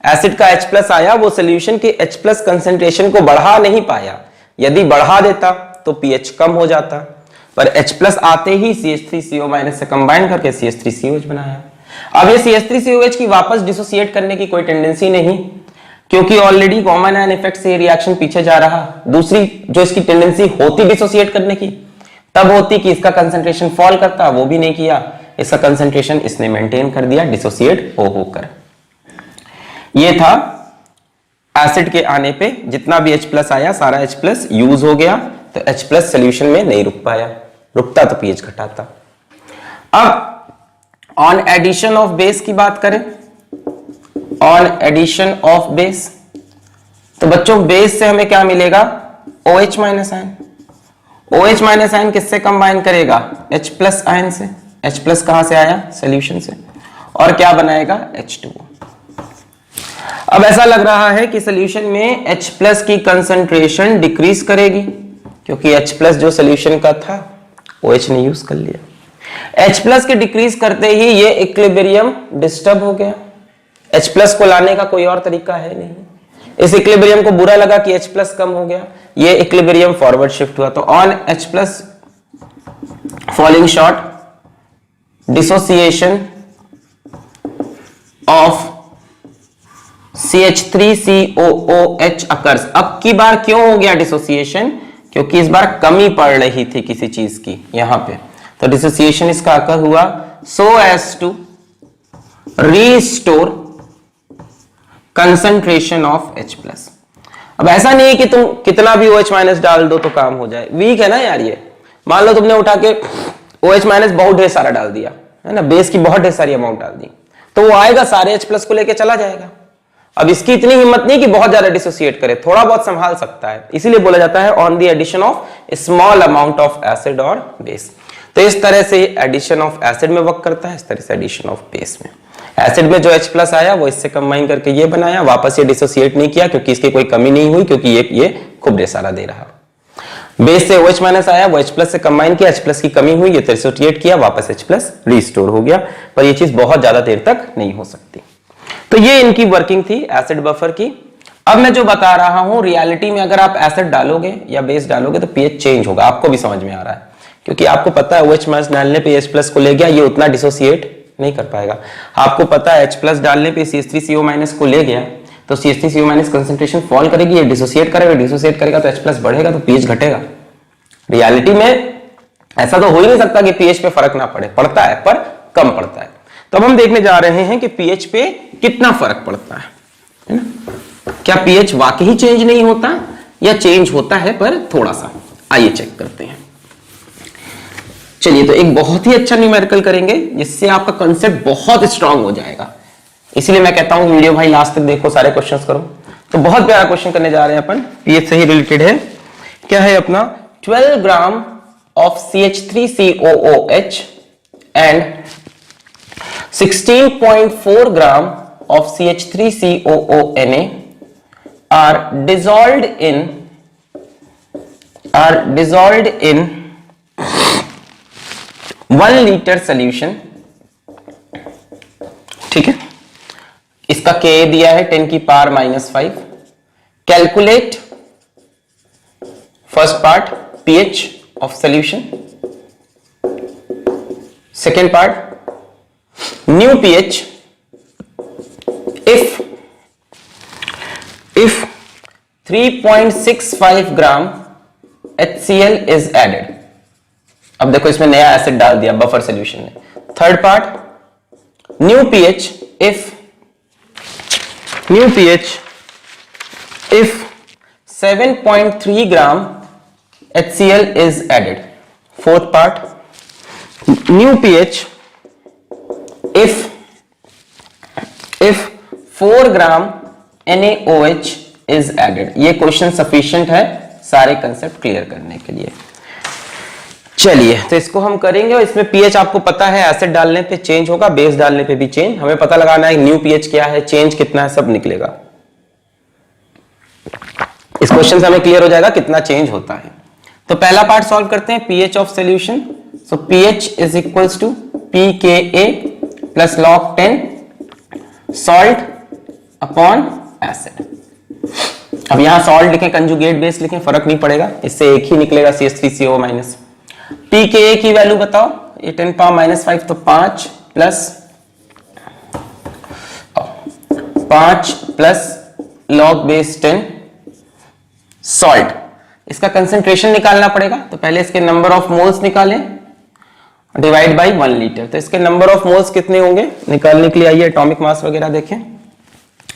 एसिड का H+ आया, वो सोल्यूशन के H+ कंसंट्रेशन को बढ़ा नहीं पाया। यदि बढ़ा देता तो pH कम हो जाता, पर H+ आते ही CH3CO- से कंबाइन करके CH3COH बनाया। अब ये CH3COH की वापस डिसोसिएट करने की कोई टेंडेंसी नहीं, क्योंकि ऑलरेडी कॉमन आयन इफेक्ट से रिएक्शन पीछे जा रहा। दूसरी जो इसकी टेंडेंसी होती डिसोसिएट करने की, तब होती कि इसका कंसंट्रेशन फॉल करता, वो भी नहीं किया, इसका कंसंट्रेशन इसने मेंटेन कर दिया डिसोसिएट होकर। ये था एसिड के आने पे जितना भी H+ आया सारा H+ यूज हो गया, तो H+ सॉल्यूशन में नहीं रुक पाया, रुकता तो pH घटाता। अब ऑन एडिशन ऑफ बेस की बात करें, ऑन एडिशन ऑफ बेस, तो बच्चों बेस से हमें क्या मिलेगा, OH- आयन। OH- आयन किससे कंबाइन करेगा, H+ आयन से। H+ कहां से आया, सॉल्यूशन से, और क्या बनाएगा, H2O। अब ऐसा लग रहा है कि सॉल्यूशन में H+ की कंसंट्रेशन डिक्रीज करेगी, क्योंकि H+ जो सॉल्यूशन का था OH ने यूज कर लिया। H+ के डिक्रीज करते ही ये इक्विलिब्रियम डिस्टर्ब हो गया। H+ को लाने का कोई और तरीका है नहीं। इस इक्विलिब्रियम को बुरा लगा कि H+ कम हो गया, ये इक्विलिब्रियम फॉरवर्ड शिफ्ट हुआ। तो on H+ falling short, dissociation of CH3COOH occurs. अब की बार क्यों हो गया डिसोसिएशन, क्योंकि इस बार कमी पड़ रही थी किसी चीज की यहां पे, तो डिसोसिएशन इसका अकर हुआ so as to restore concentration of H+। अब ऐसा नहीं है कि तुम कितना भी OH- डाल दो तो काम हो जाए, वीक है ना यार ये। मान लो तुमने उठा के OH- बहुत ढेर सारा डाल दिया, है ना, बेस की बहुत ढेर सारी अमाउंट डाल दी, तो वो आएगा सारे H+ को लेके चला जाएगा। अब इसकी इतनी हिम्मत नहीं कि बहुत ज्यादा डिसोसिएट करे, थोड़ा बहुत संभाल सकता है, इसीलिए बोला जाता है on the addition of small amount of acid और बेस। तो इस तरह से एडिशन ऑफ एसिड में वर्क करता है, इस तरह से एडिशन ऑफ बेस में। एसिड में जो H+ आया वो इससे कंबाइन करके ये बनाया, वापस ये डिसोसिएट नहीं किया क्योंकि इसकी कोई कमी नहीं हुई, क्योंकि ये खूब ढेर सारा दे रहा। बेस से OH- आया, वो H+ से कंबाइन किया, H+ की कमी हुई, ये डिसोसिएट किया, वापस H+ रिस्टोर हो गया। पर ये चीज बहुत ज्यादा देर तक नहीं हो सकती। तो ये इनकी वर्किंग थी एसिड बफर की। अब मैं जो बता रहा हूं, रियलिटी में अगर आप एसिड डालोगे या बेस डालोगे तो pH चेंज होगा, आपको भी समझ में आ रहा है, क्योंकि आपको पता है OH- डालने पे H+ को ले गया, ये उतना डिसोसिएट नहीं कर पाएगा। आपको पता है H+ डालने पे CH3CO- को ले गया, तो CH3CO- कंसंट्रेशन फॉल करेगी, ये डिसोसिएट करेगा तो H+ बढ़ेगा, तो pH घटेगा। रियलिटी में ऐसा तो हो ही नहीं सकता कि pH पे फर्क ना पड़े, पड़ता है पर कम पड़ता है। तो अब हम देखने जा रहे हैं कि pH पे कितना फर्क पड़ता है ना? क्या pH वाकई चेंज नहीं होता या चेंज होता है पर थोड़ा सा? आइए चेक करते हैं। चलिए, तो एक बहुत ही अच्छा न्यूमेरिकल करेंगे जिससे आपका कंसेप्ट बहुत स्ट्रांग हो जाएगा। इसीलिए मैं कहता हूं वीडियो भाई लास्ट तक देखो, सारे क्वेश्चंस करो। तो बहुत प्यारा क्वेश्चन करने जा रहे हैं अपन, pH से ही रिलेटेड है। क्या है अपना, 12 gram of CH3COOH and 16.4 gram of CH3COONA are dissolved in 1 litre solution, ठीक है, इसका Ka दिया है 10 की power -5। Calculate first part pH of solution, second part new pH if 3.65 gram HCl is added। अब देखो इसमें नया एसिड डाल दिया बफर सोल्यूशन में। Third part new pH if 7.3 gram HCl is added। Fourth part new pH if 4 gram NaOH is added। ये क्वेश्चन सफिशिएंट है सारे कंसेप्ट क्लियर करने के लिए। चलिए तो इसको हम करेंगे, और इसमें pH आपको पता है एसिड डालने पे चेंज होगा, बेस डालने पे भी चेंज। हमें पता लगाना है न्यू pH क्या है, चेंज कितना है, सब निकलेगा। इस क्वेश्चन से हमें क्लियर हो जाएगा कितना चेंज होता है। तो पहला पार्ट सॉल्व करते हैं, pH of solution. So pH is equals to pKa plus log 10 salt upon acid. अब यहां सॉल्ट लिखें, कंजुगेट बेस लिखें, फर्क नहीं पड़ेगा, इससे एक ही निकलेगा CH3CO माइनस। pKa की वैल्यू बताओ, ये 10 पावर -5 तो 5 प्लस log बेस 10 सॉल्ट। इसका कंसेंट्रेशन निकालना पड़ेगा, तो पहले इसके नंबर ऑफ मोल्स निकालें डिवाइड बाय 1 लीटर। तो इसके नंबर ऑफ मोल्स कितने होंगे निकालने के लिए आइए एटॉमिक मास वगैरह देखें।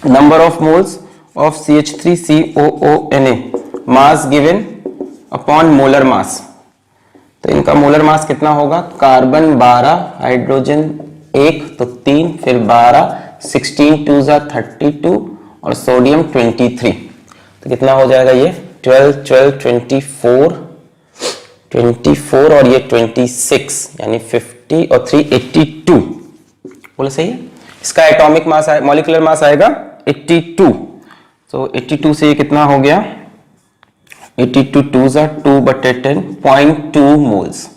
Number of moles of CH3COONA mass given upon molar mass. तो इनका मोलर मास कितना होगा, कार्बन 12, हाइड्रोजन 1 तो 3, फिर 12, 16 2 32 और सोडियम 23। तो कितना हो जाएगा ये 12 12 24 और ये 26 यानी 50 और 3 82। बोले सही है। इसका एटॉमिक मास मॉलिक्यूलर मास आएगा 82। तो 82 से ये कितना हो गया, 82 2 2/10 0.2 मोल्स,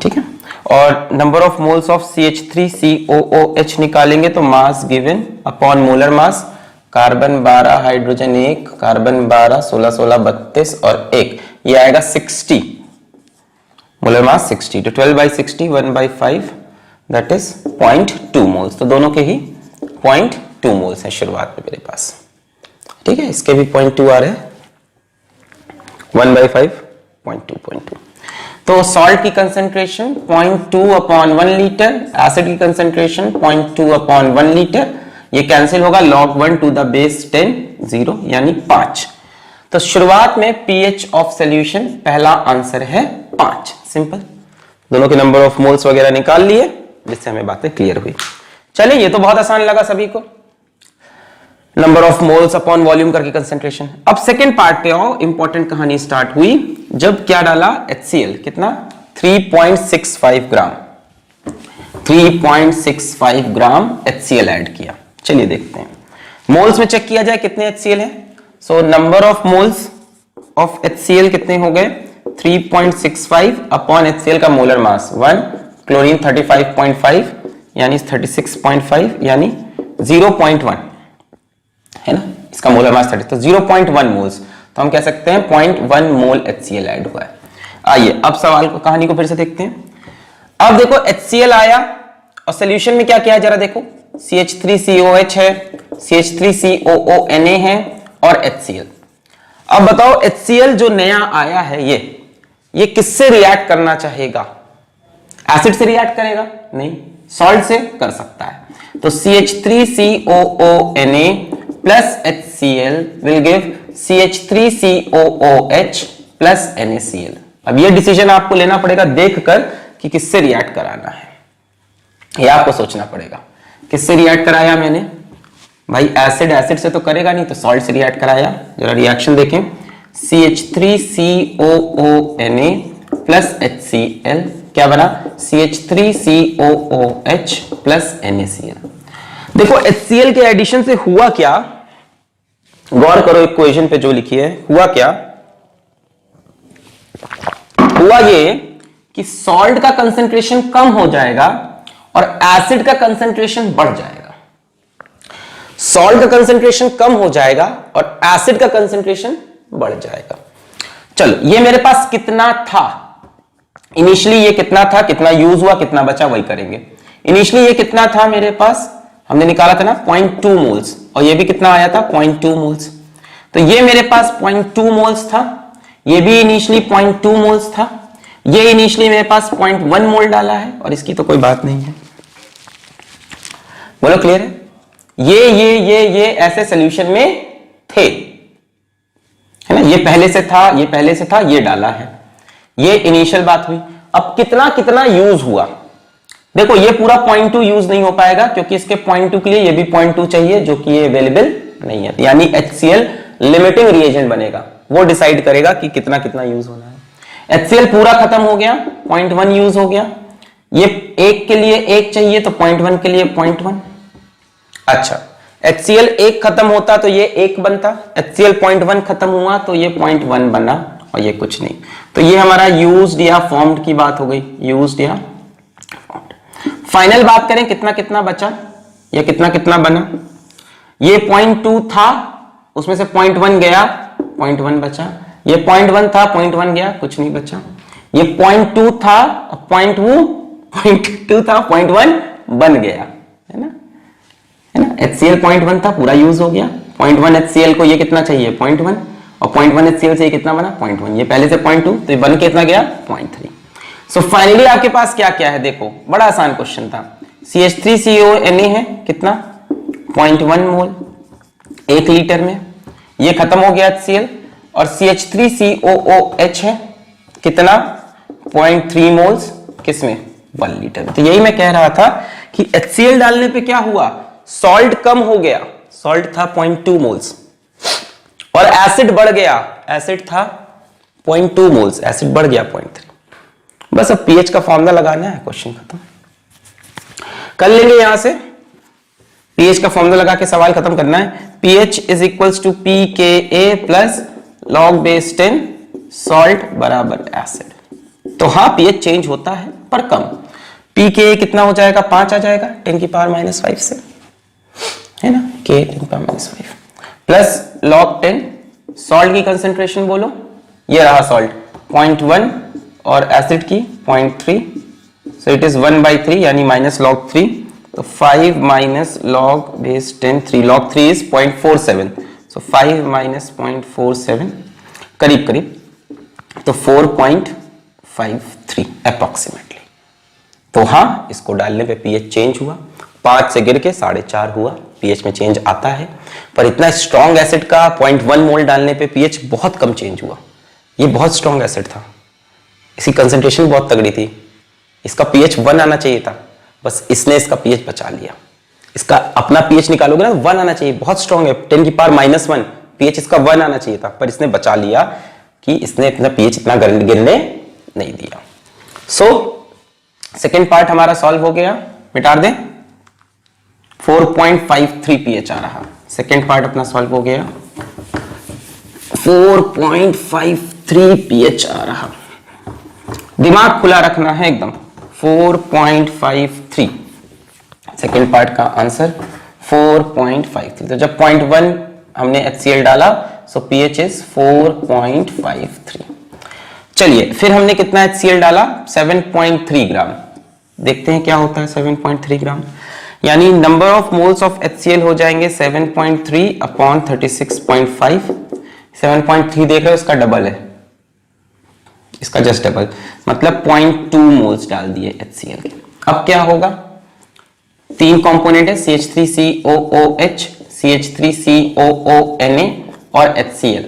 ठीक है। और number of moles of CH3COOH निकालेंगे तो mass given upon molar mass, carbon 12, hydrogen 1, carbon 12, 16 16 32 और 1, ये आएगा 60। मोलर मास 60, तो 12/60 1/5 दैट इज 0.2 मोल्स। तो दोनों के ही 0.2 मोल्स है शुरुआत में मेरे पास, ठीक है। इसके भी 0.2 आ रहे हैं, 1/5 0.2। तो सॉल्ट की कंसेंट्रेशन 0.2 अपॉन 1 लीटर, एसिड की कंसेंट्रेशन 0.2 अपॉन 1 लीटर। ये कैंसिल होगा, log 1 टू द बेस 10 0 यानी 5। तो शुरुआत में pH ऑफ सॉल्यूशन पहला आंसर है 5। सिंपल, दोनों के नंबर ऑफ मोल्स वगैरह निकाल लिए, जिससे हमें बातें क्लियर हुई। चलिए ये तो बहुत आसान लगा सभी को, number of moles upon volume करके कंसेंट्रेशन। अब सेकेंड पार्ट पे आओ, इंपॉर्टेंट कहानी स्टार्ट हुई जब क्या डाला HCl, कितना 3.65 ग्राम 3.65 ग्राम HCl ऐड किया। चलिए देखते हैं, मोल्स में चेक किया जाए कितने HCl है। So number of moles of HCl कितने हो गए 3.65 अपॉन HCl का मोलर मास 1, क्लोरीन 35.5 यानी 36.5 यानी 0.1 है ना, इसका मोलर मास 30, तो 0.1 मोल्स। तो हम कह सकते हैं 0.1 मोल HCl ऐड हुआ है। आइए अब सवाल को, कहानी को फिर से देखते हैं। अब देखो HCl आया और सॉल्यूशन में क्या किया है जरा देखो, CH3COH है, CH3COONA है और HCl। अब बताओ HCl जो नया आया है ये किससे रिएक्ट करना चाहेगा, एसिड से रिएक्ट करेगा नहीं, सॉल्ट से कर सकता है। तो CH3COONA plus HCl will give CH3COOH plus NaCl। अब ये डिसीजन आपको लेना पड़ेगा देखकर कि किससे रिएक्ट कराना है, ये आपको सोचना पड़ेगा। किससे रिएक्ट कराया मैंने भाई, एसिड से तो करेगा नहीं, तो सॉल्ट से रिएक्ट कराया। जरा रिएक्शन देखें, CH3COONA plus HCl क्या बना, CH3COOH plus NaCl। देखो HCl के एडिशन से हुआ क्या, गौर करो इक्वेशन पे जो लिखी है, हुआ क्या, हुआ ये कि सॉल्ट का कंसेंट्रेशन कम हो जाएगा और एसिड का कंसेंट्रेशन बढ़ जाएगा। सॉल्ट का कंसेंट्रेशन कम हो जाएगा और एसिड का कंसेंट्रेशन बढ़ जाएगा। चलो, ये मेरे पास कितना था इनिशियली, ये कितना था, कितना यूज हुआ, कितना बचा, वही करेंगे। इनिशियली ये कितना था मेरे पास, हमने निकाला था ना 0.2 मोल्स, और ये भी कितना आया था 0.2 मोल्स। तो ये मेरे पास 0.2 मोल्स था, ये भी इनिशियली 0.2 मोल्स था, ये इनिशियली मेरे पास 0.1 मोल डाला है, और इसकी तो कोई बात नहीं है। बोलो क्लियर है? ये ऐसे सॉल्यूशन में थे, है ना, ये पहले से था, ये पहले से था, ये डाला है, ये इनिशियल बात हुई। अब कितना कितना यूज हुआ, देखो ये पूरा 0.2 यूज नहीं हो पाएगा क्योंकि इसके 0.2 के लिए ये भी 0.2 चाहिए, जो कि ये अवेलेबल नहीं है, यानी HCl लिमिटिंग रिएजेंट बनेगा, वो डिसाइड करेगा कि कितना कितना यूज होना है। HCl पूरा खत्म हो गया, 0.1 यूज हो गया, ये एक के लिए एक चाहिए तो 0.1 के लिए 0.1। अच्छा, HCl एक खत्म होता तो ये एक बनता, HCl 0.1 खत्म हुआ तो ये 0.1 बना, और ये कुछ नहीं। तो ये हमारा यूज्ड या फॉर्म्ड की बात हो गई, यूज्ड या फॉर्म्ड। फाइनल बात करें कितना कितना बचा या कितना कितना बना, ये 0.2 था, उसमें से 0.1 गया, 0.1 बचा, ये 0.1 था, 0.1 गया, कुछ नहीं बचा, ये 0.2 था, 0.2 था, 0.1 बन गया, है ना, है ना। HCl 0.1 था, पूरा यूज हो गया, 0.1 HCl को ये कितना चाहिए 0.1, और 0.1 HCl से ये कितना बना 0.1, ये पहले से 0.2, तो ये बन के कितना गया 0.3। सो फाइनली आपके पास क्या क्या है, देखो बड़ा आसान क्वेश्चन था। CH3CONA है कितना 0.1 मोल 1 लीटर में, ये खत्म हो गया HCl, और CH3COOH है कितना 0.3 मोल्स किसमें 1 लीटर में। तो यही मैं कह रहा था कि HCl डालने पे क्या हुआ, सॉल्ट कम हो गया, सॉल्ट था 0.2 मोल्स और एसिड बढ़ गया, एसिड था 0.2 मोल्स, एसिड बढ़ गया 0.3। बस अब पीएच का फॉर्मूला लगाना है, क्वेश्चन खत्म कर लेंगे। यहां से पीएच का फॉर्मूला लगा के सवाल खत्म करना है। pH is equals to pKa plus log base 10 salt बराबर एसिड। तो हाँ pH चेंज होता है पर कम। pKa कितना हो जाएगा 5 आ जाएगा 10 की पावर -5 से, है ना, K 10 की पावर -5 प्लस log 10 सॉल्ट की कंसेंट्रेशन बोलो, ये रहा सॉल्ट 0.1 और एसिड की 0.3, सो इट इज 1/3 यानी -log3, तो 5 - log बेस 10 3, log 3 इज 0.47, सो 5 - 0.47 करीब करीब, तो 4.53 अप्रोक्सीमेटली। तो हाँ, इसको डालने पे पीएच चेंज हुआ, 5 से गिर के 4.5 हुआ, पीएच में चेंज आता है। पर इतना स्ट्रॉन्ग एसिड का 0.1 मोल डालने पे पीएच बहुत कम चेंज हुआ, ये बहुत स्ट्रॉन्ग एसिड था, इसकी कंसंट्रेशन बहुत तगड़ी थी, इसका पीएच 1 आना चाहिए था, बस इसने इसका पीएच बचा लिया। इसका अपना पीएच निकालोगे ना 1 आना चाहिए, बहुत स्ट्रॉन्ग है, 10 की पावर -1 पीएच इसका 1 आना चाहिए था, पर इसने बचा लिया कि इसने अपना पीएच इतना गिरने नहीं दिया। सो सेकेंड पार्ट हमारा सॉल्व हो गया, मिटा दें, 4.53 पीएच आ रहा। सेकेंड पार्ट अपना सॉल्व हो गया, 4.53 पीएच आ रहा। दिमाग खुला रखना है एकदम, 4.53 सेकेंड पार्ट का आंसर 4.53। तो जब 0.1 हमने HCl डाला, सो pH इज 4.53। चलिए फिर हमने कितना HCl डाला 7.3 ग्राम, देखते हैं क्या होता है 7.3 ग्राम, यानी number of moles of HCl हो जाएंगे 7.3 अपॉन 36.5। 7.3 देख रहे हो, इसका डबल है, इसका जस्ट डबल, मतलब 0.2 मोल्स डाल दिए HCl के। अब क्या होगा, 3 कंपोनेंट है CH3COOH, CH3COONA और HCl।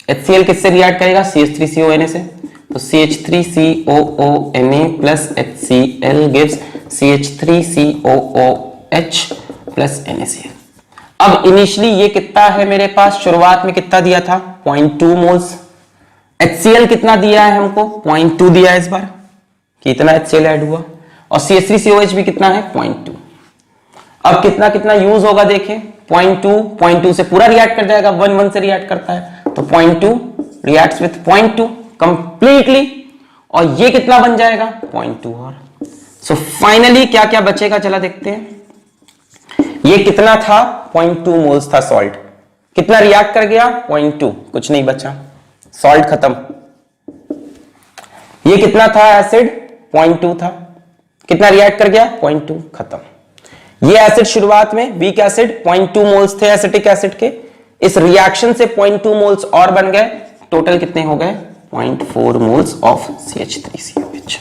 HCl किससे रिएक्ट करेगा CH3CONA से, तो CH3COONA plus HCl gives CH3COOH plus NaCl। अब इनिशियली ये कितना है मेरे पास, शुरुआत में कितना दिया था 0.2 मोल्स, HCl कितना दिया है हमको 0.2 दिया है इस बार, कितना HCl ऐड हुआ, और CH3COH भी कितना है 0.2। अब कितना कितना यूज होगा देखें, 0.2 से पूरा रिएक्ट कर जाएगा, 1 से रिएक्ट करता है, तो 0.2 रिएक्ट्स विथ 0.2 कंप्लीटली, और ये कितना बन जाएगा 0.2 और। सो फाइनली क्या क्या बचेगा चला देखते हैं। ये कितना था 0.2 मोल्स था सॉल्ट, कितना रिएक्ट कर गया 0.2, कुछ नहीं बचा, सॉल्ट खत्म। ये कितना था एसिड 0.2 था, कितना रिएक्ट कर गया 0.2, खत्म। ये एसिड शुरुआत में वीक एसिड 0.2 मोल्स थे एसिटिक एसिड के, इस रिएक्शन से 0.2 मोल्स और बन गए, टोटल कितने हो गए 0.4 मोल्स ऑफ CH3COH।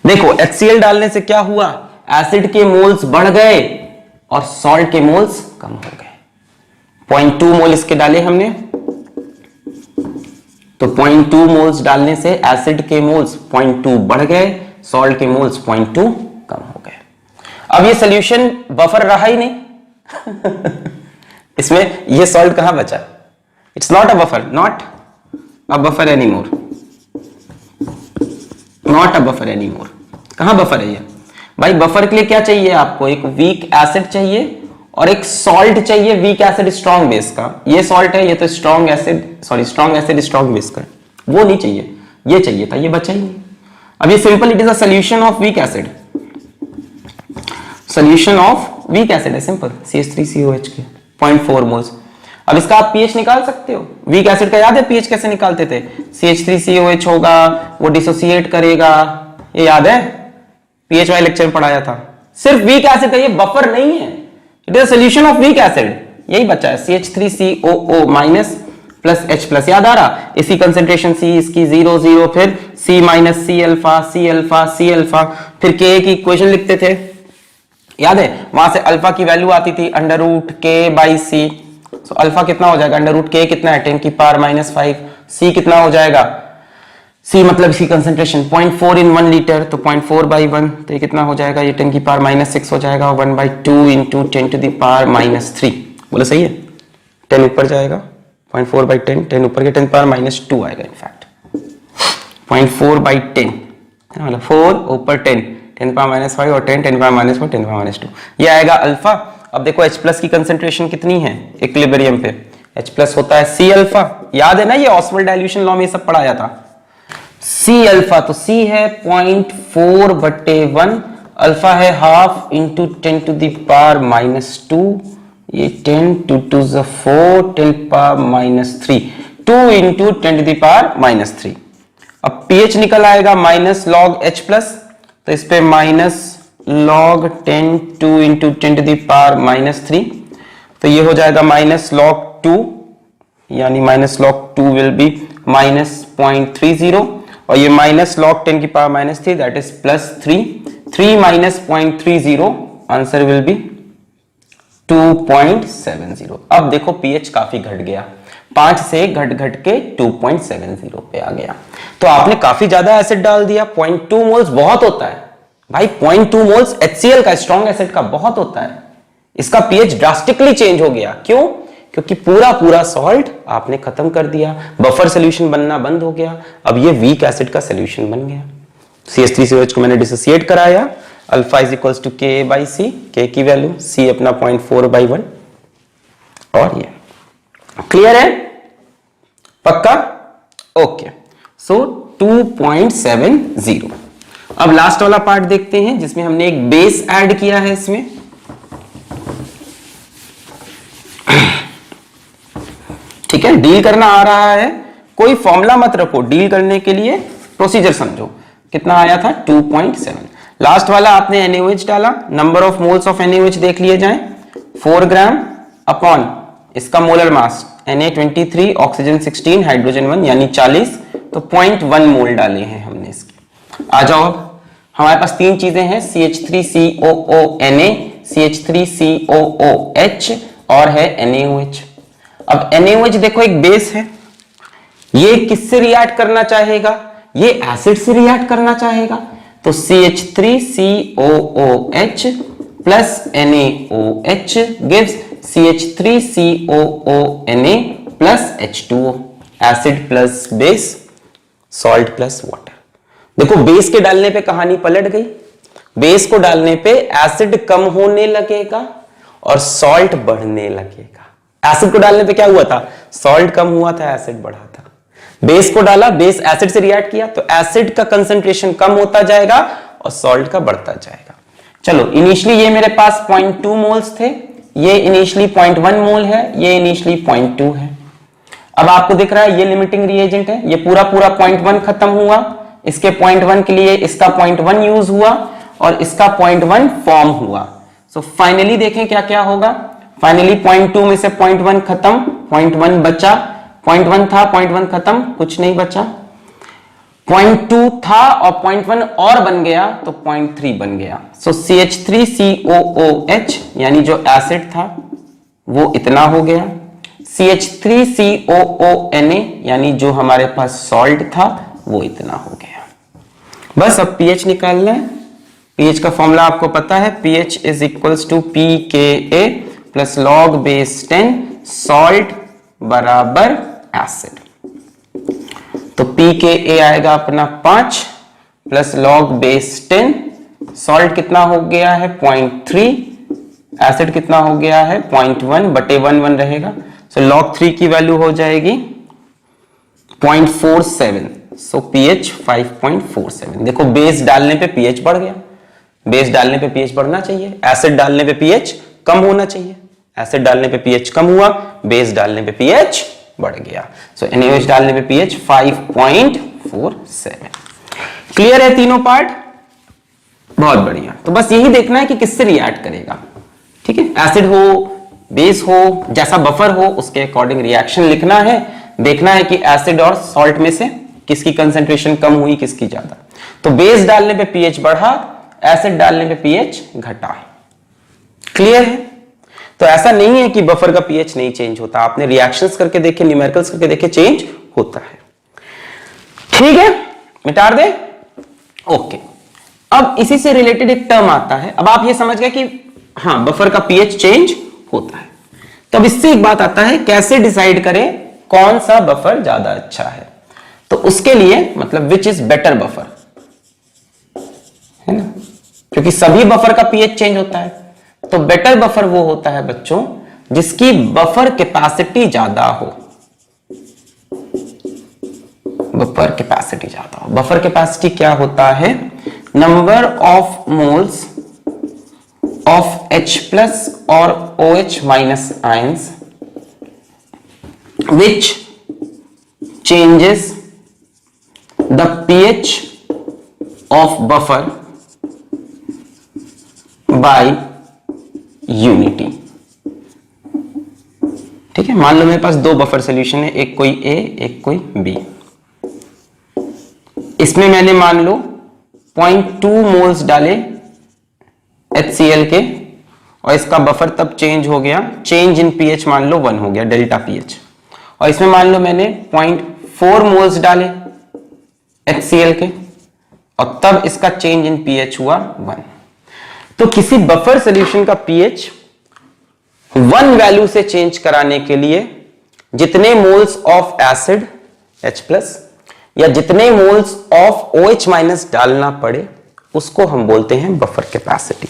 देखो HCl डालने से क्या हुआ, एसिड के मोल्स बढ़ गए और सॉल्ट के मोल्स कम हो गए। 0.2 मोल इसके डाले हमने, तो 0.2 मोल्स डालने से एसिड के मोल्स 0.2 बढ़ गए, सॉल्ट के मोल्स 0.2 कम हो गए। अब ये सॉल्यूशन बफर रहा ही नहीं इसमें ये सॉल्ट कहां बचा, it's not a buffer, not a buffer anymore, not a buffer anymore. कहां बफर है ये भाई, बफर के लिए क्या चाहिए आपको, एक वीक एसिड चाहिए और एक सॉल्ट चाहिए, वीक एसिड स्ट्रॉन्ग बेस का। ये सॉल्ट है, ये तो strong acid, sorry strong acid strong base का, वो नहीं चाहिए, ये चाहिए था, ये बचा ही नहीं। अब ये simple, it is a solution of weak acid, solution of weak acid है सिंपल, CH3COH के 0.4 मोल्स। अब इसका आप पीएच निकाल सकते हो, वीक एसिड का याद है पीएच कैसे निकालते थे, CH3COH होगा, वो डिसोसिएट करेगा, ये याद है पीएच वाले लेक्चर में पढ़ाया था। सिर्फ वीक एसिड का ये बफर नहीं है, it is solution of weak acid, यही बचा है CH3COO minus plus H plus, याद आ रहा, इसी कंसेंट्रेशन C इसकी 0 0, फिर C minus C alpha C alpha C alpha, फिर K की इक्वेशन लिखते थे, याद है, वहां से अल्फा की वैल्यू आती थी under root K by C। So alpha कितना हो जाएगा, अंडर रूट K कितना है 10 की पावर माइनस 5, C कितना हो जाएगा, C मतलब इसी कंसेंट्रेशन 0.4 इन 1 लीटर, तो 0.4 बाई 1, तो ये कितना हो जाएगा, ये 10 की पावर माइनस 6 हो जाएगा, 1/2 into 10 to the power minus 3, बोले सही है, 10 ऊपर जाएगा, 0.4 बाई 10, 10 ऊपर के 10 पावर माइनस 2 आएगा, इनफैक्ट 0.4 बाई 10 मतलब 4 ऊपर 10, 10 पावर माइनस 5 और 10 पावर माइनस 4, 10 पावर माइनस 2, ये आएगा अल्फा। अब देखो H प्लस की कंसेंट्रेशन कितनी है इक्विलिब्रियम पे, H प्लस होता है C अल्फा, याद है ना, ये ऑस्वाल्ड डाइल्यूशन लॉ में सब पढ़ाया था, C अल्फा, तो C है 0.4/1, अल्फा है half into 10 to the power minus 2, ये 10 2 2 4, 10 power minus 3, 2 into 10 to the power minus 3। अब pH निकल आएगा माइनस लॉग H प्लस, तो इस पे minus log 10 2 into 10 to the power minus 3, तो ये हो जाएगा माइनस लॉग 2, यानी minus log 2 will be minus 0.30, और ये माइनस लॉग 10 की power minus 3, that is plus 3, 3 minus 0.30, answer will be 2.70। अब देखो पीएच काफी घट गया, 5 से घट घट के 2.70 पे आ गया, तो आपने काफी ज्यादा एसिड डाल दिया, 0.2 मोल्स बहुत होता है भाई, 0.2 मोल्स HCl का स्ट्रॉन्ग एसिड का बहुत होता है, इसका पीएच ड्रास्टिकली चेंज हो गया, क्यों, क्योंकि पूरा पूरा सॉल्ट आपने खत्म कर दिया, बफर सोल्यूशन बनना बंद हो गया, अब ये वीक एसिड का सोल्यूशन बन गया। CH3COH को मैंने डिसोसिएट कराया, alpha is equals to K by C, K की वैल्यू C अपना 0.4/1, और ये क्लियर है, पक्का, ओके। सो 2.70। अब लास्ट वाला पार्ट देखते हैं जिसमें हमने एक बेस ऐड किया है इसमें, ठीक है, डील करना आ रहा है, कोई फॉर्मूला मत रखो, डील करने के लिए प्रोसीजर समझो। कितना आया था 2.7, लास्ट वाला आपने NaOH डाला, number of moles of NaOH देख लिए जाएं, 4 ग्राम अपॉन इसका molar mass Na23, oxygen 16, hydrogen 1 यानी 40, तो 0.1 मोल डाले हैं हमने इसके। आ जाओ, अब हमारे पास 3 चीजें हैं, CH3COO Na, CH3COOH और है NaOH। अब NaOH देखो एक बेस है, ये किससे रिएक्ट करना चाहेगा, ये एसिड से रिएक्ट करना चाहेगा, तो CH3COOH plus NaOH gives CH3COONA plus H2O, acid plus base, salt plus water. देखो बेस के डालने पे कहानी पलट गई, बेस को डालने पे एसिड कम होने लगेगा और सॉल्ट बढ़ने लगेगा। एसिड को डालने पे क्या हुआ था, सॉल्ट कम हुआ था, एसिड बढ़ा था। बेस को डाला, बेस एसिड से रिएक्ट किया तो एसिड का कंसंट्रेशन कम होता जाएगा और सॉल्ट का बढ़ता जाएगा। चलो इनिशियली ये मेरे पास 0.2 मोल्स थे, ये इनिशियली 0.1 मोल है, ये इनिशियली 0.2 है। अब आपको दिख रहा है ये लिमिटिंग रिएजेंट है, ये पूरा 0.1 खत्म हुआ, इसके 0.1 के लिए इसका 0.1 यूज हुआ और इसका 0.1 फॉर्म हुआ। सो फाइनली देखें क्या क्या होगा। फाइनली 0.2 में से 0.1 खत्म, 0.1 बचा, 0.1 था 0.1 खत्म, कुछ नहीं बचा, 0.2 था और 0.1 और बन गया तो 0.3 बन गया। सो CH3COOH यानी जो एसिड था वो इतना हो गया, CH3COONA यानी जो हमारे पास सॉल्ट था वो इतना हो गया। बस अब pH निकालना है। pH का फॉर्मूला आपको पता है, pH is equals to pKa plus log base 10 salt बराबर एसिड। तो pKa आएगा अपना 5 प्लस log बेस 10, सॉल्ट कितना हो गया है 0.3, एसिड कितना हो गया है 0.1 बटे 1 रहेगा। सो log 3 की वैल्यू हो जाएगी 0.47, सो pH 5.47। देखो बेस डालने पे pH बढ़ गया, बेस डालने पे pH बढ़ना चाहिए, एसिड डालने पे pH कम होना चाहिए, एसिड डालने पे pH कम हुआ, बेस डालने पे pH बढ़ गया। सो NaOH डालने पे pH 5.47। क्लियर है तीनों पार्ट? बहुत बढ़िया। तो बस यही देखना है कि किससे रिएक्ट करेगा, ठीक है, एसिड हो बेस हो जैसा बफर हो उसके अकॉर्डिंग रिएक्शन लिखना है, देखना है कि एसिड और सॉल्ट में से किसकी कंसेंट्रेशन कम हुई किसकी ज्यादा। तो बेस डालने पे pH बढ़ा, एसिड डालने पे pH घटा। क्लियर है? तो ऐसा नहीं है कि बफर का pH नहीं चेंज होता, आपने रिएक्शंस करके देखे, न्यूमेरिकल्स करके देखे, चेंज होता है। ठीक है, मिटा दे। ओके, अब इसी से रिलेटेड एक टर्म आता है। अब आप ये समझ गए कि हाँ बफर का pH चेंज होता है। तो अब इससे एक बात आता है, कैसे डिसाइड करें कौन सा बफर ज्यादा अच्छा है। तो उसके लिए मतलब विच इज बेटर बफर, है ना, क्योंकि सभी बफर का pH चेंज होता है। तो बेटर बफर वो होता है बच्चों जिसकी बफर कैपेसिटी ज्यादा हो, बफर कैपेसिटी ज्यादा हो। बफर कैपेसिटी क्या होता है? Number of moles of H plus or OH minus ions which changes the pH of buffer by unity। ठीक है, मान लो मेरे पास दो बफर सॉल्यूशन है, एक कोई A एक कोई B। इसमें मैंने मान लो 0.2 मोल्स डाले HCl के और इसका बफर तब चेंज हो गया, चेंज इन pH मान लो 1 हो गया, डेल्टा pH। और इसमें मान लो मैंने 0.4 मोल्स डाले HCl के और तब इसका चेंज इन pH हुआ 1। तो किसी बफर सॉल्यूशन का pH 1 वैल्यू से चेंज कराने के लिए जितने मोल्स ऑफ एसिड H+ या जितने मोल्स ऑफ OH- डालना पड़े उसको हम बोलते हैं बफर कैपेसिटी।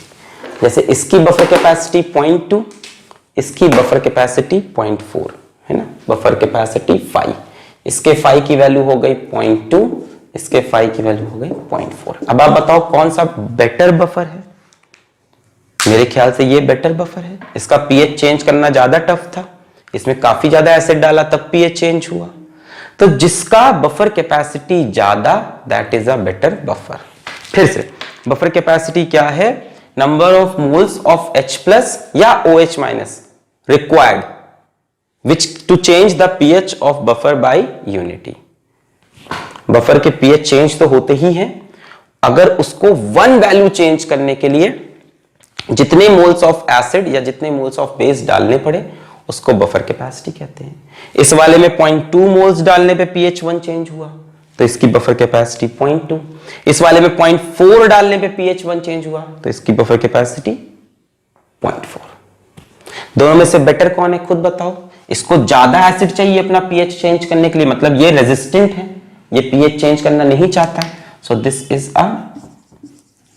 जैसे इसकी बफर कैपेसिटी 0.2, इसकी बफर कैपेसिटी 0.4 है ना, बफर कैपेसिटी 5, इसके 5 की वैल्यू हो गई 0.2, इसके 5 की वैल्यू हो गई 0.4। अब आप बताओ कौन सा बेटर बफर है? मेरे ख्याल से ये बेटर बफर है। इसका pH चेंज करना ज्यादा टफ था, इसमें काफी ज्यादा एसिड डाला तब pH चेंज हुआ। तो जिसका बफर कैपेसिटी ज्यादा that is a better buffer. फिर से बफर कैपेसिटी क्या है? Number of moles of H+ या OH- required which to change the pH of buffer by unity. Buffer के pH चेंज तो होते ही हैं, अगर उसको 1 वैल्यू चेंज करने के लिए जितने मोल्स ऑफ एसिड या जितने मोल्स ऑफ बेस डालने पड़े उसको बफर कैपेसिटी कहते हैं। इस वाले में 0.2 मोल्स डालने पे pH 1 चेंज हुआ तो इसकी बफर कैपेसिटी 0.2। इस वाले में 0.4 डालने पे pH 1 चेंज हुआ तो इसकी बफर कैपेसिटी 0.4। दोनों में से बेटर कौन है खुद बताओ? इसको ज्यादा एसिड चाहिए अपना pH चेंज करने के लिए, मतलब ये रेजिस्टेंट है, ये pH चेंज करना नहीं चाहता, so this is a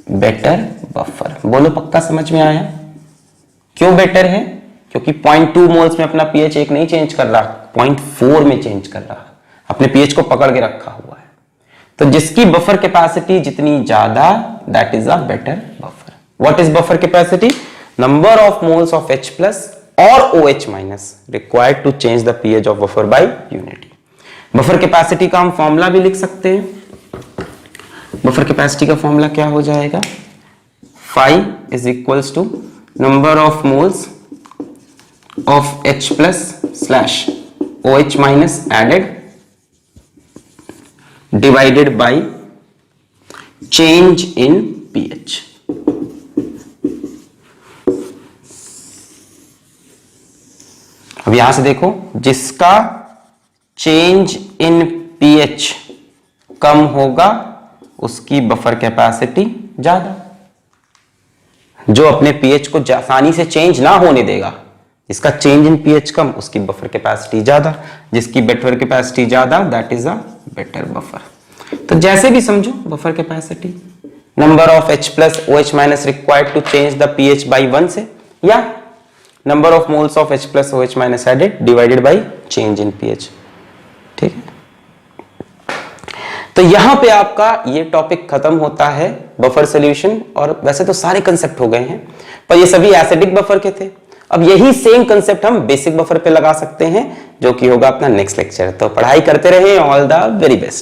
better buffer. बोलो पक्का समझ में आया? क्यों बेटर है? क्योंकि 0.2 मोल्स में अपना pH 1 नहीं चेंज कर रहा, 0.4 में चेंज कर रहा। अपने पीएच को पकड़ के रखा हुआ है। तो जिसकी बफर कैपेसिटी जितनी ज्यादा, that is a better buffer. What is buffer capacity? Number of moles of H plus और OH minus required to change the pH of buffer by unity. Buffer capacity का हम फॉर्मूला भी लिख सकते हैं। बफर कैपेसिटी का फॉर्मूला क्या हो जाएगा? phi is equals to number of moles of H plus slash OH minus added divided by change in pH। अब यहां से देखो, जिसका चेंज इन pH कम होगा उसकी बफर कैपेसिटी ज्यादा। जो अपने pH को आसानी से चेंज ना होने देगा, जिसका चेंज इन pH कम, उसकी बफर कैपेसिटी ज्यादा। जिसकी बफर कैपेसिटी ज्यादा, that is a better buffer. तो जैसे भी समझो, buffer capacity number of H plus OH minus required to change the pH by 1 से, या number of moles of H plus OH minus added divided by change in pH। ठीक है, तो यहां पे आपका ये टॉपिक खत्म होता है, बफर सॉल्यूशन। और वैसे तो सारे कंसेप्ट हो गए हैं, पर ये सभी एसिडिक बफर के थे। अब यही सेम कंसेप्ट हम बेसिक बफर पे लगा सकते हैं, जो कि होगा अपना नेक्स्ट लेक्चर। तो पढ़ाई करते रहें, ऑल द वेरी बेस्ट।